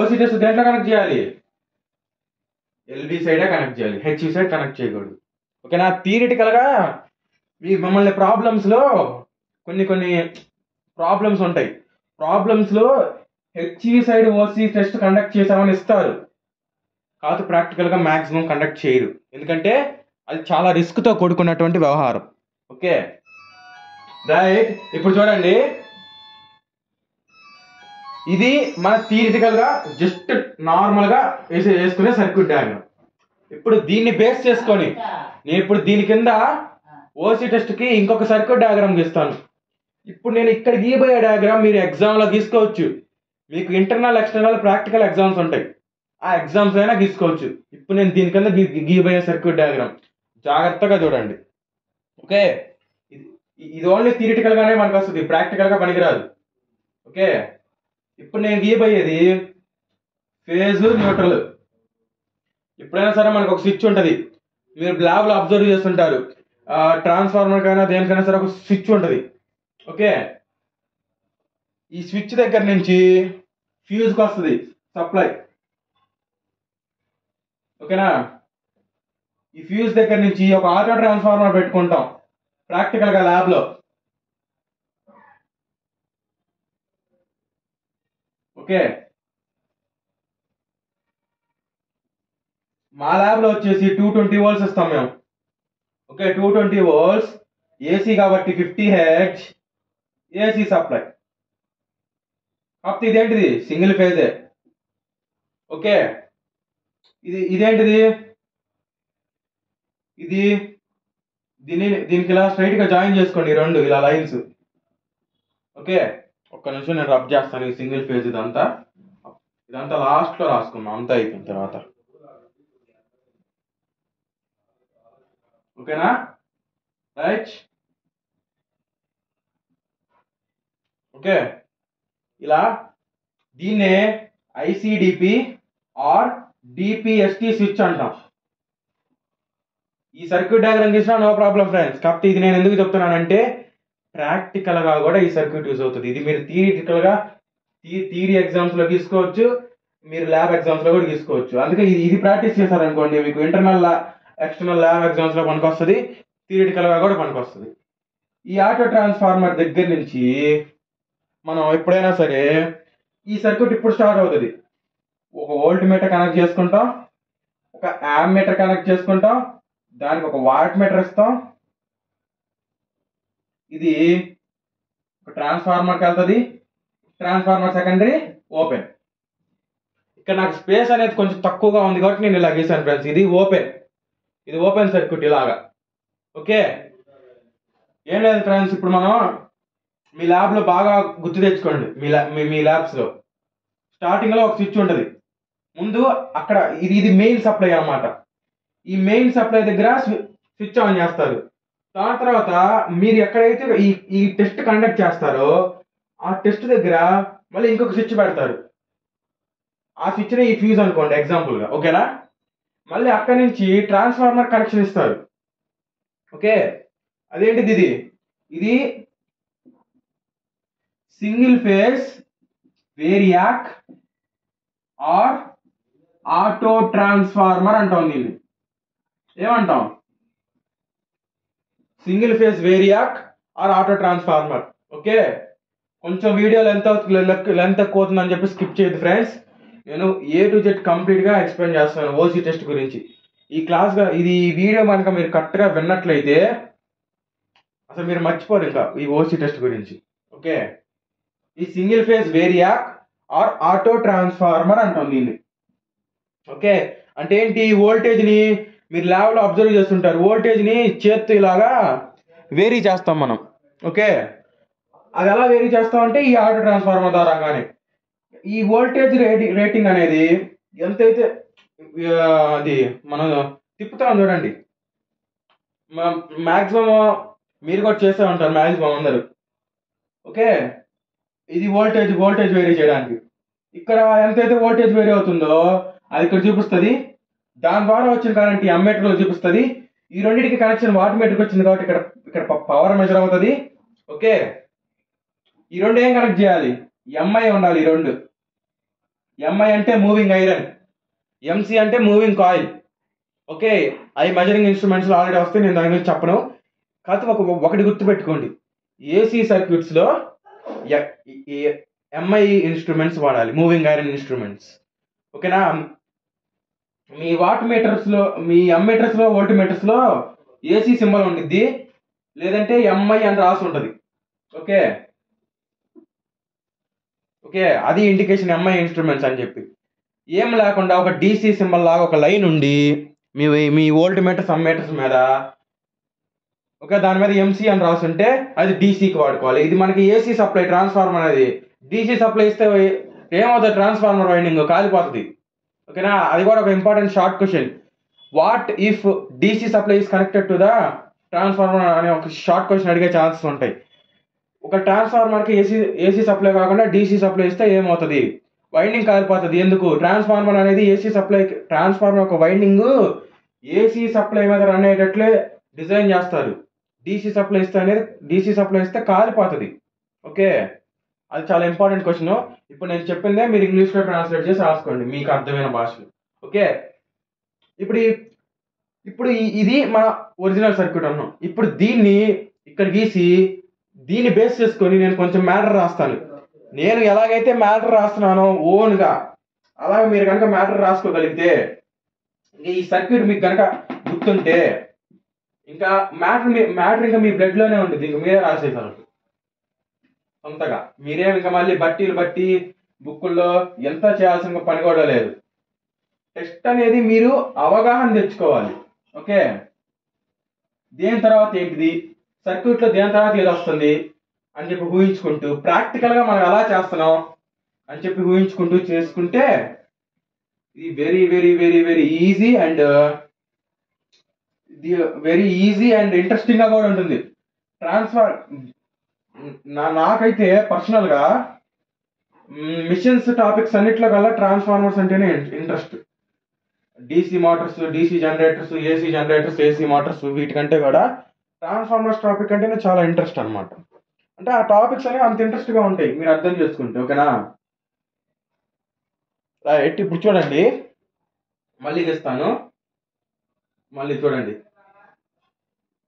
ఓసీ టెస్ట్ దేంట్లో కనెక్ట్ చేయాలి, ఎల్వి సైడే కనెక్ట్ చేయాలి, హెచ్వి సైడ్ కనెక్ట్ చేయకూడదు. ఓకేనా, థియరిటికల్గా మమ్మల్ని ప్రాబ్లమ్స్లో కొన్ని ప్రాబ్లమ్స్ ఉంటాయి. ప్రాబ్లమ్స్లో HV side OC test conduct చేసామని ఇస్తారు, కాదు ప్రాక్టికల్గా మ్యాక్సిమం కండక్ట్ చేయరు. ఎందుకంటే అది చాలా రిస్క్తో కూడుకున్నటువంటి వ్యవహారం. Okay right. ఇప్పుడు చూడండి, ఇది మన థియరిటికల్గా జస్ట్ నార్మల్గా వేసుకునే సర్క్యూట్ డయాగ్రామ్. ఇప్పుడు దీన్ని బేస్ చేసుకొని నేను ఇప్పుడు దీని కింద ఓసీ టెస్ట్కి ఇంకొక సర్క్యూట్ డయాగ్రామ్ గీస్తాను. ఇప్పుడు నేను ఇక్కడ గీయబోయే డయాగ్రామ్ మీరు ఎగ్జామ్లో గీసుకోవచ్చు. మీకు ఇంటర్నల్ ఎక్స్టర్నల్ ప్రాక్టికల్ ఎగ్జామ్స్ ఉంటాయి, ఆ ఎగ్జామ్స్ అయినా గీసుకోవచ్చు. ఇప్పుడు నేను దీని కింద గీయబోయే సర్క్యూట్ డయాగ్రామ్ జాగ్రత్తగా చూడండి. ఓకే, ఇది ఓన్లీ థియరిటికల్గానే మనకు వస్తుంది, ప్రాక్టికల్గా పనికిరాదు. ఓకే, ఇప్పుడు నేను గీయబోయేది ఫేజ్ న్యూట్రల్. ఎప్పుడైనా సరే మనకు ఒక స్విచ్ ఉంటుంది, మీరు ల్యాబ్లో అబ్జర్వ్ చేస్తుంటారు, ట్రాన్స్ఫార్మర్ కైనా దేనికైనా సరే ఒక స్విచ్ ఉంటుంది. ఓకే, ఈ స్విచ్ దగ్గర నుంచి ఫ్యూజ్కి వస్తుంది సప్లై. ఓకేనా, ఈ ఫ్యూజ్ దగ్గర నుంచి ఒక ఆటో ట్రాన్స్ఫార్మర్ పెట్టుకుంటాం ప్రాక్టికల్గా ల్యాబ్లో. ఓకే, మా ల్యాబ్లో వచ్చేసి 220 వోల్ట్స్ ఇస్తాం మేము. ఓకే, 220 వోల్ట్స్ ఏసీ కాబట్టి 50 Hz ఏసీ సప్లై. కాకపోతే ఇదేంటిది సింగిల్ ఫేజే. ఓకే, ఇదేంటిది, ఇది దీనికి ఇలా స్ట్రైట్ గా జాయిన్ చేసుకోండి ఈ రెండు ఇలా లైన్స్. ఓకే, ఒక్క నిమిషం నేను రబ్ చేస్తాను ఈ సింగిల్ ఫేజ్ ఇదంతా లాస్ట్ లో రాసుకున్నాం అంతా అయిపోయిన తర్వాత. ఓకేనా, రైట్. ఓకే, ఇలా దీన్నే ఐసిడిపి ఆర్ డిపిఎస్టి స్విచ్ అంటాం. ఈ సర్క్యూట్ డయాగ్రామ్ గీసినా నో ప్రాబ్లం ఫ్రెండ్స్. కాకపోతే ఇది నేను ఎందుకు చెప్తున్నానంటే ప్రాక్టికల్ గా కూడా ఈ సర్క్యూట్ యూజ్ అవుతుంది. ఇది మీరు థియరీ ఎగ్జామ్స్ లో తీసుకోవచ్చు, మీరు ల్యాబ్ ఎగ్జామ్స్ లో కూడా తీసుకోవచ్చు. అందుకే ఇది ప్రాక్టీస్ చేశారనుకోండి మీకు ఇంటర్నల్ ఎక్స్టర్నల్ ల్యాబ్ ఎగ్జామ్స్ లో పనికొస్తుంది, థియరిటికల్ గా కూడా పనికొస్తుంది. ఈ ఆటో ట్రాన్స్ఫార్మర్ దగ్గర నుంచి మనం ఎప్పుడైనా సరే ఈ సర్క్యూట్ ఇప్పుడు స్టార్ట్ అవుతుంది. ఒక వోల్ట్ మీటర్ కనెక్ట్ చేసుకుంటాం, ఒక యామ్ మీటర్ కనెక్ట్ చేసుకుంటాం, దానికి ఒక వాట్ మీటర్ ఇస్తాం. ఇది ఒక ట్రాన్స్ఫార్మర్కి వెళ్తుంది, ట్రాన్స్ఫార్మర్ సెకండరీ ఓపెన్. ఇక్కడ నాకు స్పేస్ అనేది కొంచెం తక్కువగా ఉంది కాబట్టి నేను ఇలా గీసాను ఫ్రెండ్స్. ఇది ఓపెన్ సర్క్యూట్ ఇలాగా. ఓకే, ఏం లేదు ఫ్రెండ్స్, ఇప్పుడు మనం మీ ల్యాబ్ లో బాగా గుర్తు తెచ్చుకోండి. మీ ల్యాబ్స్ లో స్టార్టింగ్ లో ఒక స్విచ్ ఉంటుంది ముందు, అక్కడ ఇది మెయిన్ సప్లై అన్నమాట. ఈ మెయిన్ సప్లై దగ్గర స్విచ్ ఆన్ చేస్తారు. దాని తర్వాత మీరు ఎక్కడైతే ఈ టెస్ట్ కండక్ట్ చేస్తారో ఆ టెస్ట్ దగ్గర మళ్ళీ ఇంకొక స్విచ్ పెడతారు. ఆ స్విచ్ ని ఈ ఫ్యూజ్ అనుకోండి ఎగ్జాంపుల్ గా. ఓకేనా, మళ్ళీ అక్కడి నుంచి ట్రాన్స్ఫార్మర్ కనెక్షన్ ఇస్తారు. ఓకే, అదేంటిది, ఇది single phase variac or auto transformer అంటాం. దీన్ని ఏమంటాం? Single phase variac or auto transformer. Okay, కొంచెం వీడియో లెంత్ ఎక్కువ అవుతుందని చెప్పి స్కిప్ చేయదు ఫ్రెండ్స్. నేను A to Z కంప్లీట్ గా ఎక్స్ప్లెయిన్ చేస్తాను ఓసీ టెస్ట్ గురించి. ఈ వీడియో కనుక మీరు కరెక్ట్ గా విన్నట్లయితే అసలు మీరు మర్చిపోరు ఇంకా ఈ ఓసీ టెస్ట్ గురించి. ఓకే, ఈ single phase variac or auto transformer అంటాం దీన్ని. ఓకే, అంటే ఏంటి, వోల్టేజ్ ని మీరు ల్యాబ్ లో అబ్జర్వ్ చేస్తుంటారు, వోల్టేజ్ ని చేత్తో ఇలాగా వేరీ చేస్తాం మనం. ఓకే, అది ఎలా వేరీ చేస్తామంటే ఈ ఆటో ట్రాన్స్ఫార్మర్ ద్వారాగానే. ఈ వోల్టేజ్ రేటింగ్ అనేది ఎంతైతే అది మనం తిప్పుతాం చూడండి, మాక్సిమం మీరు కూడా చేస్తూ ఉంటారు మాక్సిమం అందరు. ఓకే, ఇది వోల్టేజ్ వేరీ చేయడానికి. ఇక్కడ ఎంతైతే వోల్టేజ్ వేరీ అవుతుందో అది ఇక్కడ చూపిస్తుంది. దాని ద్వారా వచ్చిన కరెంట్ ఈ అమ్మీటర్ లో చూపిస్తుంది. ఈ రెండింటికి కనెక్షన్ వాట్ మీటర్కి వచ్చింది కాబట్టి ఇక్కడ పవర్ మెజర్ అవుతుంది. ఓకే, ఈ రెండు ఏం కనెక్ట్ చేయాలి, ఎంఐ ఉండాలి. ఈ రెండు ఎంఐ అంటే మూవింగ్ ఐరన్, ఎంసీ అంటే మూవింగ్ కాయిల్. ఓకే, అవి మెజరింగ్ ఇన్స్ట్రుమెంట్స్ ఆల్రెడీ వస్తే నేను దాని గురించి చెప్పను. కాకపోతే ఒకటి గుర్తుపెట్టుకోండి, ఏసీ సర్క్యూట్స్ లో ఎంఐ ఇన్స్ట్రుమెంట్స్ వాడాలి, మూవింగ్ ఐరన్ ఇన్స్ట్రుమెంట్స్. ఓకేనా, మీ వాట్ మీటర్స్ లో, మీ అమ్మీటర్స్ లో, వోల్ట్ మీటర్స్ లో ఏసీ సింబల్ ఉండిద్ది, లేదంటే ఎంఐ అని రాసి ఉంటుంది. ఓకే, అది ఇండికేషన్ ఎంఐ ఇన్స్ట్రుమెంట్స్ అని చెప్పి. ఏం లేకుండా ఒక డీసీ సింబల్ లాగా ఒక లైన్ ఉండి మీ వోల్ట్ మీటర్స్ అమ్మీటర్స్ మీద, ఓకే, దాని మీద ఎంసీ అని రాసుంటే అది డీసీకి వాడుకోవాలి. ఇది మనకి ఏసీ సప్లై ట్రాన్స్ఫార్మర్ అనేది. డీసీ సప్లై ఇస్తే ఏమవుతుంది, ట్రాన్స్ఫార్మర్ వైండింగ్ కాలిపోతుంది. ఓకేనా, అది కూడా ఒక important short question. What if DC supply is connected to the transformer అనే ఒక షార్ట్ క్వశ్చన్ అడిగే ఛాన్సెస్ ఉంటాయి. ఒక ట్రాన్స్ఫార్మర్ కి ఏసీ సప్లై కాకుండా డీసీ సప్లై ఇస్తే ఏమవుతుంది, వైండింగ్ కాలిపోతుంది. ఎందుకు, ట్రాన్స్ఫార్మర్ అనేది ఏసీ సప్లై, ట్రాన్స్ఫార్మర్ ఒక వైండింగ్ ఏసీ సప్లై మీద రన్ అయ్యేటట్లే డిజైన్ చేస్తారు. డీసీ సప్లై ఇస్తే కాలిపోతుంది. ఓకే, అది చాలా ఇంపార్టెంట్ క్వశ్చన్. ఇప్పుడు నేను చెప్పిందే మీరు ఇంగ్లీష్ లో ట్రాన్స్లేట్ చేసి రాసుకోండి మీకు అర్థమైన భాషలో. ఓకే, ఇప్పుడు ఇది మన ఒరిజినల్ సర్క్యూట్ అన్నాం. ఇప్పుడు దీన్ని ఇక్కడ గీసి దీన్ని బేస్ చేసుకొని నేను కొంచెం మ్యాటర్ రాస్తాను. నేను ఎలాగైతే మ్యాటర్ రాస్తున్నానో ఓన్ గా, అలాగే మీరు కనుక మ్యాటర్ రాసుకోగలిగితే, ఈ సర్క్యూట్ మీకు కనుక గుర్తుంటే ఇంకా మ్యాటర్ ఇంకా మీ బ్లడ్లోనే ఉంటుంది, ఇంకా మీరే రాసేసారు సొంతగా. మీరేం ఇంకా మళ్ళీ బట్టీలు బట్టి బుక్కుల్లో ఎంత చేయాల్సిన పని కూడా లేదు. టెస్ట్ అనేది మీరు అవగాహన తెచ్చుకోవాలి. ఓకే, దేని తర్వాత ఏంటిది, సర్క్యూట్లో దేని తర్వాత ఏది వస్తుంది అని చెప్పి ఊహించుకుంటూ ప్రాక్టికల్గా మనం ఎలా చేస్తున్నాం అని చెప్పి ఊహించుకుంటూ చేసుకుంటే ఇది very very very very easy and ఇంట్రెస్టింగ్గా కూడా ఉంటుంది. ట్రాన్స్ఫర్ నాకైతే పర్సనల్గా మిషన్స్ టాపిక్స్ అన్నిట్లో కల్లా ట్రాన్స్ఫార్మర్స్ అంటేనే interest. DC motors, DC generators, AC generators, AC motors, వీటికంటే కూడా ట్రాన్స్ఫార్మర్స్ టాపిక్ అంటేనే చాలా ఇంట్రెస్ట్ అనమాట. అంటే ఆ టాపిక్స్ అనేవి అంత ఇంట్రెస్ట్గా ఉంటాయి మీరు అర్థం చేసుకుంటే. ఓకేనా, రైట్. ఇప్పుడు చూడండి, మళ్ళీ ఇస్తాను, మళ్ళీ చూడండి.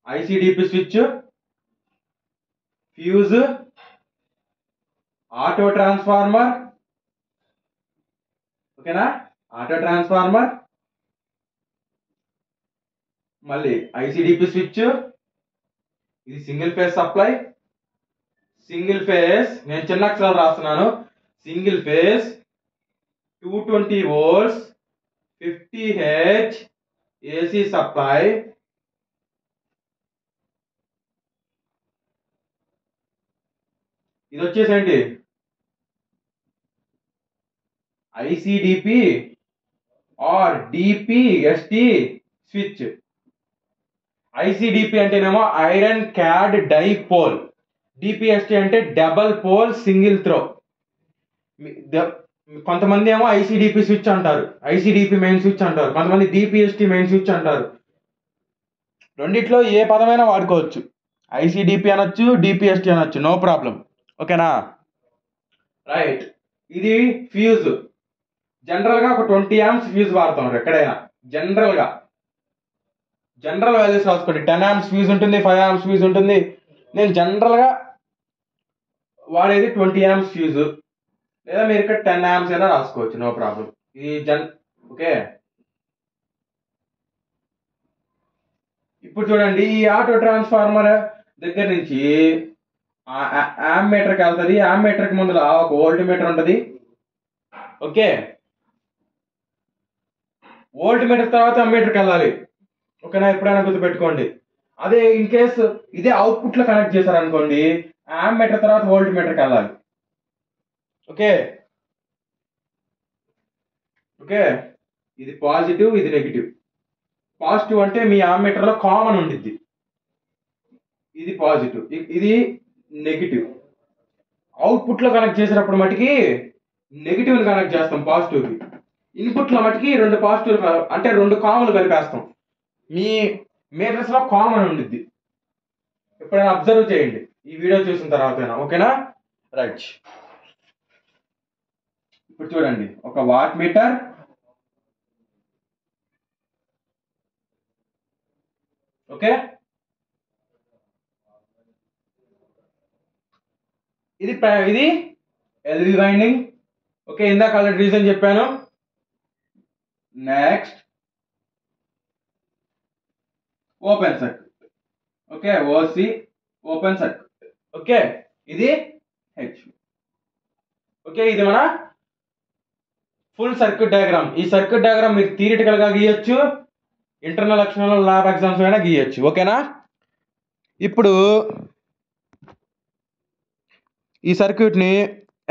ఐసిడిపి స్విచ్, ఫ్యూజ్, ఆటో ట్రాన్స్ఫార్మర్. ఓకేనా, ఆటో ట్రాన్స్ఫార్మర్, మళ్ళీ ఐసిడిపి స్విచ్, ఇది single phase supply. Single phase, నేను చిన్న అక్షరాలు రాస్తున్నాను, single phase 220 volts 50 Hz AC supply. ఇది వచ్చేసేంటి ఐసిడిపి ఆర్ డిపిఎస్టి స్విచ్. ఐసిడిపి అంటేనేమో ఐరన్ క్యాడ్ డైపోల్, డిపిఎస్టి అంటే డబల్ పోల్ సింగిల్ త్రో. కొంతమంది ఏమో ఐసిడిపి స్విచ్ అంటారు, ఐసిడిపి మెయిన్ స్విచ్ అంటారు, కొంతమంది డిపిఎస్టి మెయిన్ స్విచ్ అంటారు. రెండిట్లో ఏ పదమైనా వాడుకోవచ్చు, ఐసిడిపి అనొచ్చు, డిపిఎస్టి అనొచ్చు, నో ప్రాబ్లం. ఓకేనా, రైట్. ఇది ఫ్యూజ్. జనరల్గా ఒక 20 amps ఫ్యూజ్ వాడతాం ఎక్కడైనా. జనరల్ వాల్యూస్ రాసుకోండి. 10 amps ఫ్యూజ్ ఉంటుంది, 5 amps ఫ్యూజ్ ఉంటుంది. నేను జనరల్గా వాడేది 20 amps ఫ్యూజ్, లేదా మీరు ఇక్కడ 10 amps అయినా రాసుకోవచ్చు, నో ప్రాబ్లం. ఇది ఓకే. ఇప్పుడు చూడండి, ఈ ఆటో ట్రాన్స్ఫార్మర్ దగ్గర నుంచి యామ్మీటర్కి వెళ్తుంది. యామ్మీటర్కి ముందులో ఒక వోల్ట్ మీటర్ ఉంటుంది. ఓకే, వోల్ట్ మీటర్ తర్వాత అమ్మీటర్కి వెళ్ళాలి. ఓకేనా, ఎప్పుడైనా గుర్తుపెట్టుకోండి. అదే ఇన్ కేసు ఇదే అవుట్పుట్లో కనెక్ట్ చేశారనుకోండి, యామ్మీటర్ తర్వాత వోల్ట్ మీటర్కి వెళ్ళాలి. ఓకే, ఇది పాజిటివ్, ఇది నెగిటివ్. పాజిటివ్ అంటే మీ యామ్మీటర్లో కామన్ ఉండిద్ది, ఇది పాజిటివ్, ఇది నెగిటివ్. అవుట్పుట్లో కనెక్ట్ చేసినప్పుడు మటుకి నెగిటివ్ని కనెక్ట్ చేస్తాం పాజిటివ్కి. ఇన్పుట్లో మటుకి 2 పాజిటివ్ అంటే 2 కామన్లు కలిపేస్తాం. మీ మీటర్స్లో కామన్ ఉండిద్ది, ఎప్పుడైనా అబ్జర్వ్ చేయండి ఈ వీడియో చూసిన తర్వాత. ఓకేనా, రైట్. ఇప్పుడు చూడండి, ఒక వాట్ మీటర్, ఓకే, ఇది ఎల్వి వైండింగ్. ఓకే, ఇందాక ఆల్రెడీ రీజన్ చెప్పాను. Next open circuit. Okay, OC open circuit. Okay, ఇది హెచ్. ఓకే, ఇది మన ఫుల్ సర్క్యూట్ డయాగ్రామ్. ఈ సర్క్యూట్ డయాగ్రామ్ మీరు థియరిటికల్ గా గీయొచ్చు, ఇంటర్నల్ ఎక్స్టర్నల్ ల్యాబ్ ఎగ్జామ్స్ అయినా గీయొచ్చు. ఓకేనా, ఇప్పుడు ఈ సర్క్యూట్ని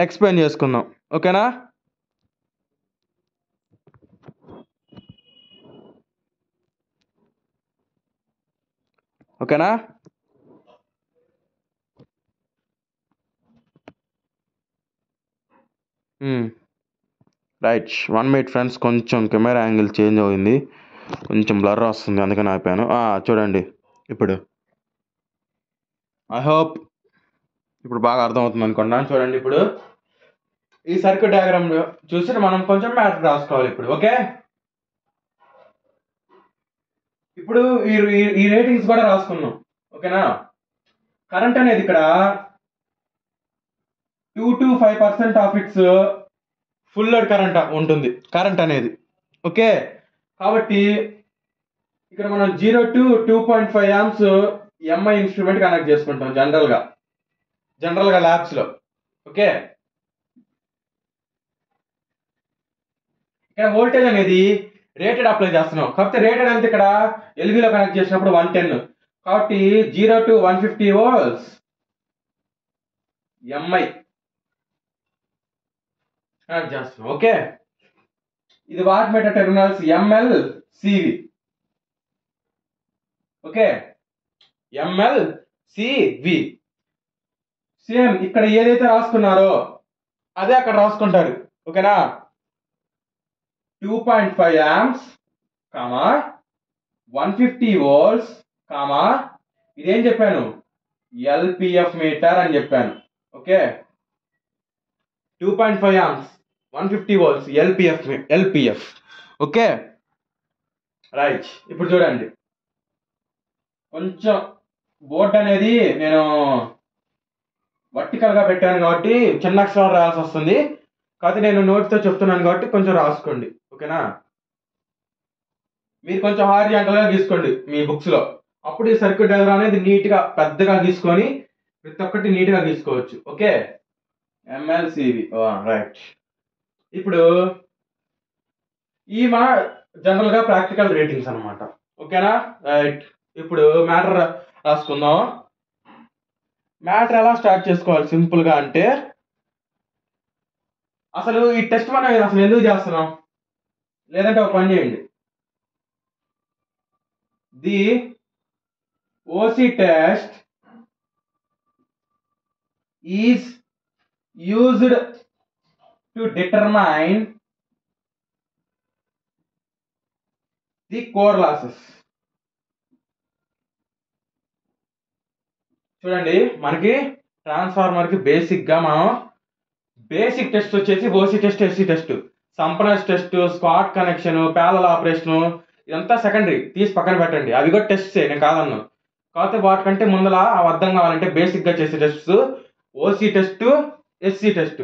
ఎక్స్ప్లెయిన్ చేసుకుందాం. ఓకేనా, రైట్. 1 minute ఫ్రెండ్స్, కొంచెం కెమెరా యాంగిల్ చేంజ్ అయింది, కొంచెం బ్లర్ వస్తుంది, అందుకని ఆపాను. చూడండి, ఇప్పుడు ఐ హోప్ ఇప్పుడు బాగా అర్థమవుతుంది అనుకున్నాను. చూడండి, ఇప్పుడు ఈ సర్క్యూట్ డయాగ్రామ్ చూసి మనం కొంచెం మ్యాటర్ రాసుకోవాలి ఇప్పుడు. ఓకే, ఇప్పుడు ఈ రేటింగ్స్ కూడా రాసుకున్నాం. ఓకేనా, కరెంట్ అనేది ఇక్కడ 2 to 5% of it's full load current ఉంటుంది కరెంట్ అనేది. ఓకే, కాబట్టి ఇక్కడ మనం 0 to 2.5 amps MI instrument connect చేసుకుంటాం జనరల్గా ల్యాబ్స్లో. ఓకే, ఇక్కడ వోల్టేజ్ అనేది రేటెడ్ అప్లై చేస్తున్నాం. కాకపోతే రేటెడ్ అంటే ఇక్కడ ఎల్వీలో కనెక్ట్ చేసినప్పుడు 110, కాబట్టి 0 to 150 volts ఎంఐ కనెక్ట్ చేస్తున్నాం. ఓకే, ఇది watt meter terminals ML CV. Okay, ML CV same ఇక్కడ ఏదైతే రాసుకున్నారో అదే అక్కడ రాసుకుంటారు. ఓకేనా, 2.5 amps, 150 volts, ఇదేం చెప్పాను, ఎల్పిఎఫ్ మీటర్ అని చెప్పాను. Okay, 2.5 amps, 150 volts, LPF. Okay right, ఇప్పుడు చూడండి, కొంచెం బోర్డ్ అనేది నేను వర్టికల్ గా పెట్టాను కాబట్టి చిన్న అక్షరాలు రాయాల్సి వస్తుంది. కాకపోతే నేను నోట్తో చెప్తున్నాను కాబట్టి కొంచెం రాసుకోండి. ఓకేనా, మీరు కొంచెం హారిజాంటల్ గా గీసుకోండి మీ బుక్స్ లో. అప్పుడు ఈ సర్క్యూట్ డయాగ్రామ్ అనేది నీట్ గా పెద్దగా గీసుకొని ప్రతి ఒక్కటి నీట్ గా గీసుకోవచ్చు. Okay, ఎంఎల్సివి right. ఇప్పుడు ఈ మన జనరల్ గా ప్రాక్టికల్ రేటింగ్స్ అన్నమాట. ఓకేనా రైట్, ఇప్పుడు మ్యాటర్ రాసుకుందాం. మ్యాటర్ ఎలా స్టార్ట్ చేసుకోవాలి సింపుల్ గా అంటే, అసలు ఈ టెస్ట్ మనం అసలు ఎందుకు చేస్తున్నాం, లేదంటే ఒక పని చేయండి, the OC test is used to determine the core losses. చూడండి, మనకి ట్రాన్స్ఫార్మర్ కి బేసిక్ గా మనం బేసిక్ టెస్ట్ వచ్చేసి OC test, SC test, Sumpner's test, Scott connection, parallel operation, ఇదంతా సెకండరీ, తీసి పక్కన పెట్టండి. అవి కూడా టెస్ట్ నేను కాదన్నాను. కాకపోతే వాటికంటే ముందల అర్థం కావాలంటే బేసిక్ గా చేసే test OC test, SC test.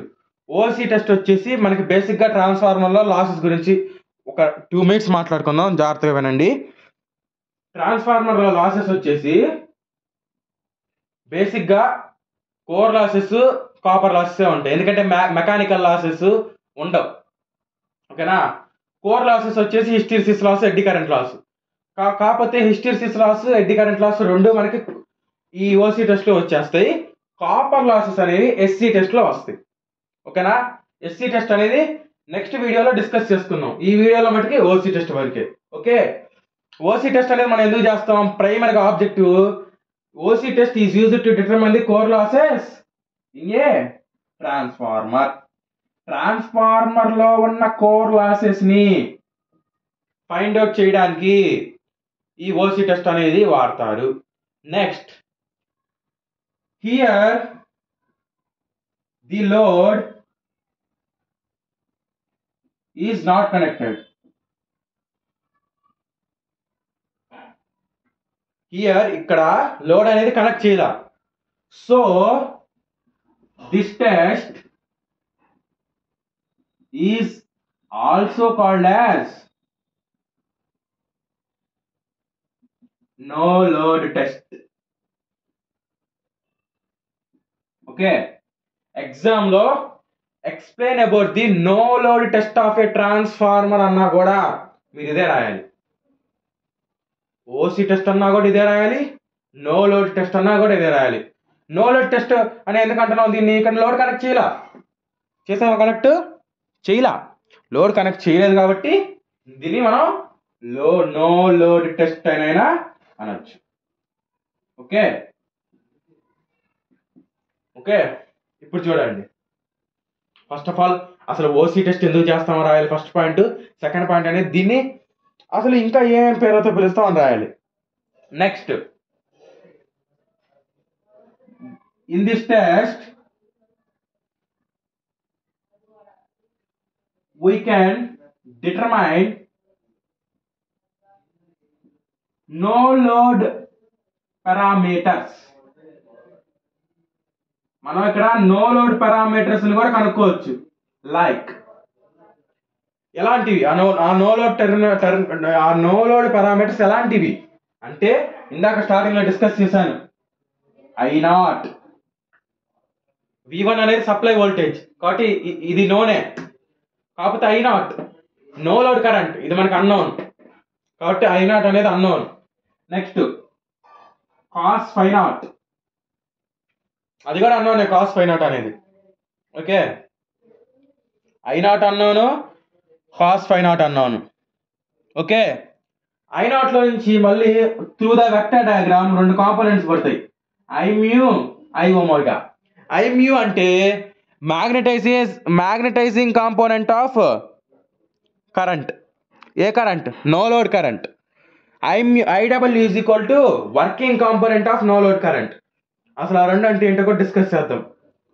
OC test వచ్చేసి మనకి బేసిక్ గా ట్రాన్స్ఫార్మర్ లో లాసెస్ గురించి ఒక 2 minutes మాట్లాడుకుందాం, జాగ్రత్తగా వినండి. ట్రాన్స్ఫార్మర్ లో లాసెస్ వచ్చేసి బేసిక్ గా కోర్ లాసెస్, కాపర్ లాసెస్ ఉంటాయి. ఎందుకంటే మెకానికల్ లాసెస్ ఉండవు. ఓకేనా, కోర్ లాసెస్ వచ్చేసి hysteresis loss, eddy current loss. కాకపోతే hysteresis loss, eddy current loss రెండు మనకి ఈ ఓసీ టెస్ట్ లో వచ్చేస్తాయి. కాపర్ లాసెస్ అనేవి ఎస్సీ టెస్ట్ లో వస్తాయి. ఓకేనా, ఎస్సీ టెస్ట్ అనేది నెక్స్ట్ వీడియోలో డిస్కస్ చేసుకుందాం. ఈ వీడియోలో మటుకి ఓసీ టెస్ట్ వరకే. ఓకే, ఓసీ టెస్ట్ అనేది మనం ఎందుకు చేస్తాం, ప్రైమరీగా objective OC test is used to determine the core losses in a transformer. Transformer లో ఉన్న కోర్ లాసెస్ ని ఫైండ్ అవుట్ చేయడానికి ఈ ఓసీ టెస్ట్ అనేది వాడతారు. Next, here the load is not connected. Here ఇక్కడ లోడ్ అనేది కనెక్ట్ చేయాల. So this test is also called as no load test. Okay, exam లో explain about the no load test of a transformer అన్నా కూడా మీరు ఇదే రాయాలి. OC test అన్నా కూడా ఇదే రాయాలి, నో లోడ్ టెస్ట్ అన్నా కూడా ఇదే రాయాలి. నో లోడ్ టెస్ట్ అని ఎందుకంటున్నాం, దీన్ని ఇక్కడ లోడ్ కనెక్ట్ చేయాల, చేసామా, కనెక్ట్ చేయాల, లోడ్ కనెక్ట్ చేయలేదు కాబట్టి దీన్ని మనం నో లోడ్ టెస్ట్ అయినా అనొచ్చు. ఓకే ఓకే, ఇప్పుడు చూడండి, ఫస్ట్ ఆఫ్ ఆల్ అసలు ఓసీ టెస్ట్ ఎందుకు చేస్తామో రాయాలి ఫస్ట్ పాయింట్. సెకండ్ పాయింట్ అనేది దీన్ని అసలు ఇంకా ఏం పేరుతో పిలుస్తామని రాయాలి. Next, in this test we can determine no load parameters. మనం ఇక్కడ నో లోడ్ పారామీటర్స్ ని కూడా కనుక్కోవచ్చు. లైక్ ఎలాంటివి ఆ నో లోడ్ పారామీటర్స్ ఎలాంటివి అంటే ఇందాక స్టార్టింగ్ లో డిస్కస్ చేశాను. I0 V1 అనేది సప్లై వోల్టేజ్ కాబట్టి ఇది నోనే, కాకపోతే I0 నో లోడ్ కరెంట్ ఇది మనకు అన్నోన్ కాబట్టి I0 అనేది అన్నోన్. నెక్స్ట్ కాస్ φ0 అది కూడా అన్నోనే, కాస్ φ0 అనేది. ఓకే, I0 అన్నోను, కాస్ φ0 అన్నోను. ఓకే, I0 లో నుంచి మళ్ళీ through the vector diagram 2 components పడతాయి, Imu Iωగా. Imu అంటే మ్యాగ్నటైజింగ్ కాంపోనెంట్ ఆఫ్ కరెంట్. ఏ current? No load current. IW is equal to working component of no load current. అసలు ఆ రెండు అంటే ఏంటో కూడా డిస్కస్ చేద్దాం.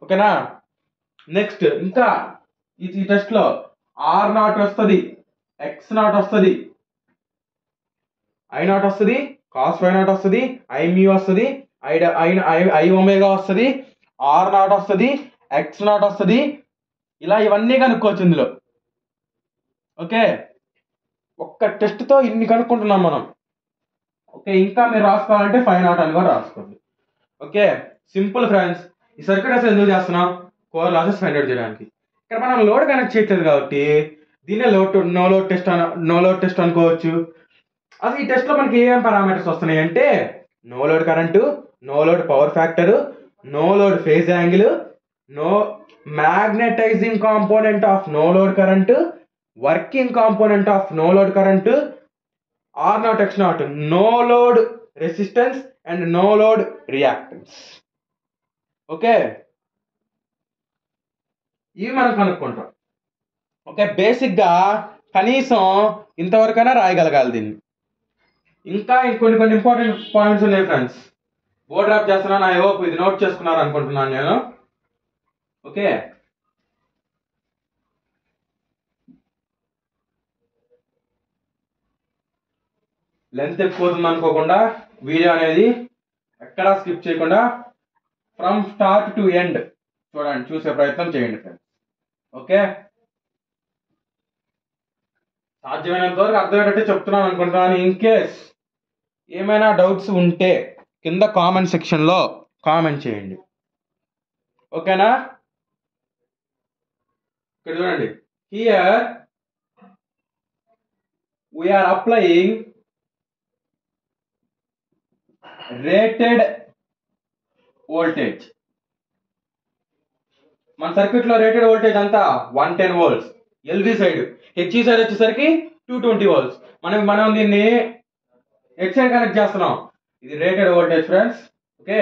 ఓకేనా? నెక్స్ట్ ఇంకా ఈ టెస్ట్ లో R0 వస్తుంది, X0 వస్తుంది, I0 వస్తుంది, కాస్ φ0 వస్తుంది, Imu వస్తుంది, Iω వస్తుంది, R0 వస్తుంది, X0 వస్తుంది. ఇలా ఇవన్నీ కనుక్కోవచ్చు ఇందులో. ఓకే, ఒక్క టెస్ట్ తో ఇన్ని కనుక్కుంటున్నాం మనం. ఓకే, ఇంకా మీరు రాసుకోవాలంటే φ0 అని కూడా రాసుకోండి. Okay, simple friends. ఈ సర్క్యూట్ అసలు ఎందుకు చేస్తున్నాం? కోర్ లాసెస్ ఫైండ్ అవుట్ చేయడానికి. ఇక్కడ మనం లోడ్ కనెక్ట్ చేయట్లేదు కాబట్టి దీన్నే నో లోడ్ టెస్ట్ అనుకోవచ్చు. అసలు ఈ టెస్ట్ లో మనకి ఏమేమి పారామీటర్స్ వస్తున్నాయి అంటే no load current, no load power factor, no load phase angle, no magnetizing component of no load current, working component of no load current, R0 X0, no load resistance and no load reactance. Okay, ఇవి మనం కనుక్కుంటాం. Okay, basic గా కనీసం ఇంతవరకైనా రాయగలగాలి దీన్ని. ఇంకా కొన్ని important points ఉన్నాయి friends. Board drop చేస్తున్నాను, I hope ఇది నోట్ చేసుకున్నారు అనుకుంటున్నాను నేను. ఓకే, లెంత్ ఎక్కువ అనుకోకుండా వీడియో అనేది ఎక్కడా స్కిప్ చేయకుండా ఫ్రమ్ స్టార్ట్ టు ఎండ్ చూడండి, చూసే ప్రయత్నం చేయండి ఫ్రెండ్స్. ఓకే, సాధ్యమైనంత వరకు అర్థమయ్యేటట్టు చెప్తున్నాను అనుకుంటున్నాను. ఇన్ కేస్ ఏమైనా డౌట్స్ ఉంటే కింద కామెంట్ సెక్షన్లో కామెంట్ చేయండి. ఓకేనా? ఇక్కడ చూడండి, here we are applying rated voltage. మన సర్క్యూట్ లో రేటెడ్ వోల్టేజ్ అంతా 110 volts. LV side, HV side వచ్చేసరికి 220 volts. మనం దీన్ని హెచ్ సైడ్ కనెక్ట్ చేస్తున్నాం. ఇది rated voltage friends. Okay,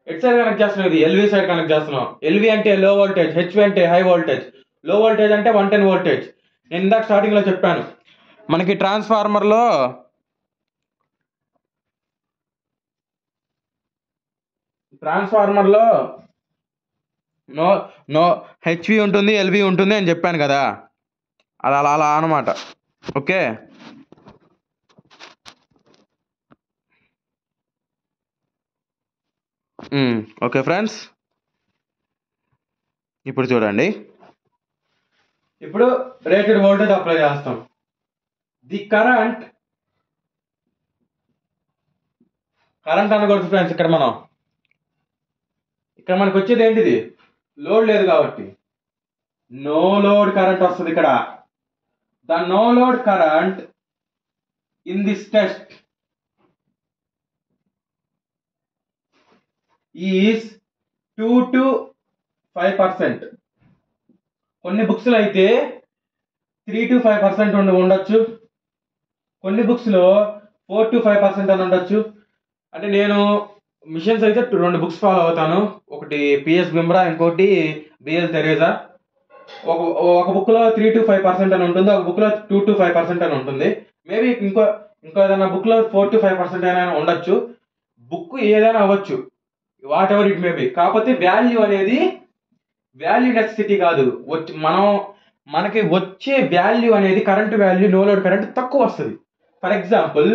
H side connect చేస్తున్నాం, ఇది ఎల్వి సైడ్ కనెక్ట్ చేస్తున్నాం. ఎల్వి అంటే లో వోల్టేజ్, హెచ్వి అంటే హై వోల్టేజ్. లో వోల్టేజ్ అంటే 110 voltage. నేను ఇందాక స్టార్టింగ్ లో చెప్పాను, మనకి ట్రాన్స్ఫార్మర్ లో నో హెచ్వి ఉంటుంది, ఎల్వి ఉంటుంది అని చెప్పాను కదా, అది అలా అనమాట. ఓకే, ఓకే ఫ్రెండ్స్, ఇప్పుడు చూడండి, ఇప్పుడు రేటెడ్ వోల్టేజ్ అప్లై చేస్తాం. ది కరెంట్ అనకూడదు ఫ్రెండ్స్. ఇక్కడ మనకు వచ్చేది ఏంటిది? లోడ్ లేదు కాబట్టి నో లోడ్ కరెంట్ వస్తుంది. ఇక్కడ the no load current in this test is 2 to 5%. కొన్ని బుక్స్ లో అయితే 3 to 5% ఉండొచ్చు, కొన్ని బుక్స్ లో 4 to 5% అని ఉండొచ్చు. అంటే నేను మిషన్స్ అయితే 2 బుక్స్ ఫాలో అవుతాను, ఒకటి పిఎస్ బిమ్రా, ఇంకోటి బిఎల్ తెరేజా. ఒక బుక్ లో 3 to 5% అని ఉంటుంది, ఒక బుక్ లో 2 to 5% అని ఉంటుంది. మేబీ ఇంకో ఏదైనా బుక్ లో 4 to 5% అయినా ఉండొచ్చు. బుక్ ఏదైనా అవ్వచ్చు, whatever it may be. కాకపోతే వాల్యూ అనేది వాల్యూ నెసెసిటీ కాదు. మనకి వచ్చే వాల్యూ అనేది current value, no load current తక్కువ వస్తుంది. ఫర్ ఎగ్జాంపుల్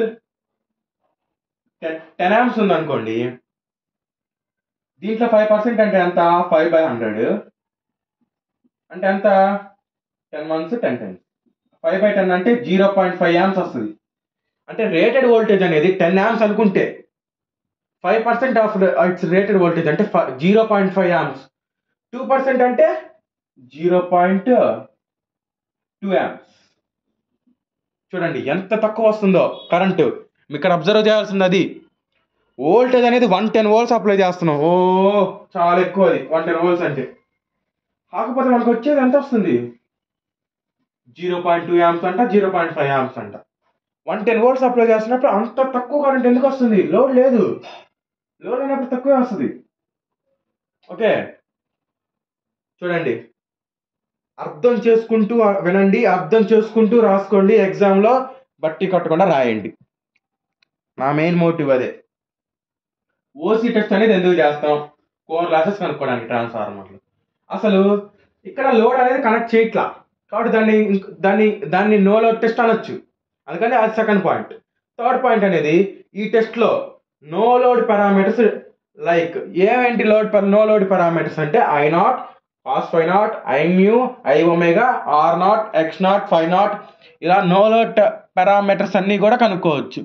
10 amps ఉంది అనుకోండి, దీంట్లో 5% అంటే ఎంత? 5/100 అంటే ఎంత? 10 months 10 times. 5/10 అంటే 0.5 amps వస్తుంది. అంటే రేటెడ్ వోల్టేజ్ అనేది 10 amps అనుకుంటే 5% ఆఫ్ ఇట్స్ రేటెడ్ వోల్టేజ్ అంటే 0.5 amps. 2% అంటే 0.2 amps. చూడండి ఎంత తక్కువ వస్తుందో కరెంటు. ఇక్కడ అబ్జర్వ్ చేయాల్సింది అది. వోల్టేజ్ అనేది 110 volts అప్లై చేస్తున్నాం. చాలా ఎక్కువ అది 110 volts అంటే. కాకపోతే మనకు వచ్చేది ఎంత వస్తుంది? 0.2 amps అంట, 0.5 amps అంట. 110 volts అప్లై చేస్తున్నప్పుడు అంత తక్కువ కరెంట్ ఎందుకు వస్తుంది? లోడ్ లేదు. లోడ్ అయినప్పుడు తక్కువే వస్తుంది. ఓకే, చూడండి, అర్థం చేసుకుంటూ వినండి, అర్థం చేసుకుంటూ రాసుకోండి. ఎగ్జామ్లో బట్టి కట్టకుండా రాయండి. నా మెయిన్ మోటివ్ అదే. ఓసీ టెస్ట్ అనేది ఎందుకు చేస్తాం? కోర్ లాసెస్ కనుక్కోవడానికి ట్రాన్స్ఫార్మర్లు. అసలు ఇక్కడ లోడ్ అనేది కనెక్ట్ చేయట్లా కాబట్టి దాన్ని నో లోడ్ టెస్ట్ అనొచ్చు. అందుకని అది సెకండ్ పాయింట్. థర్డ్ పాయింట్ అనేది ఈ టెస్ట్లో నో లోడ్ పారామీటర్స్ లైక్ ఏమేంటి నో లోడ్ పారామీటర్స్ అంటే I0, cos φ0, Imu, I omega, R0, X0, φ0 ఇలా నో లోడ్ పారామీటర్స్ అన్నీ కూడా కనుక్కోవచ్చు.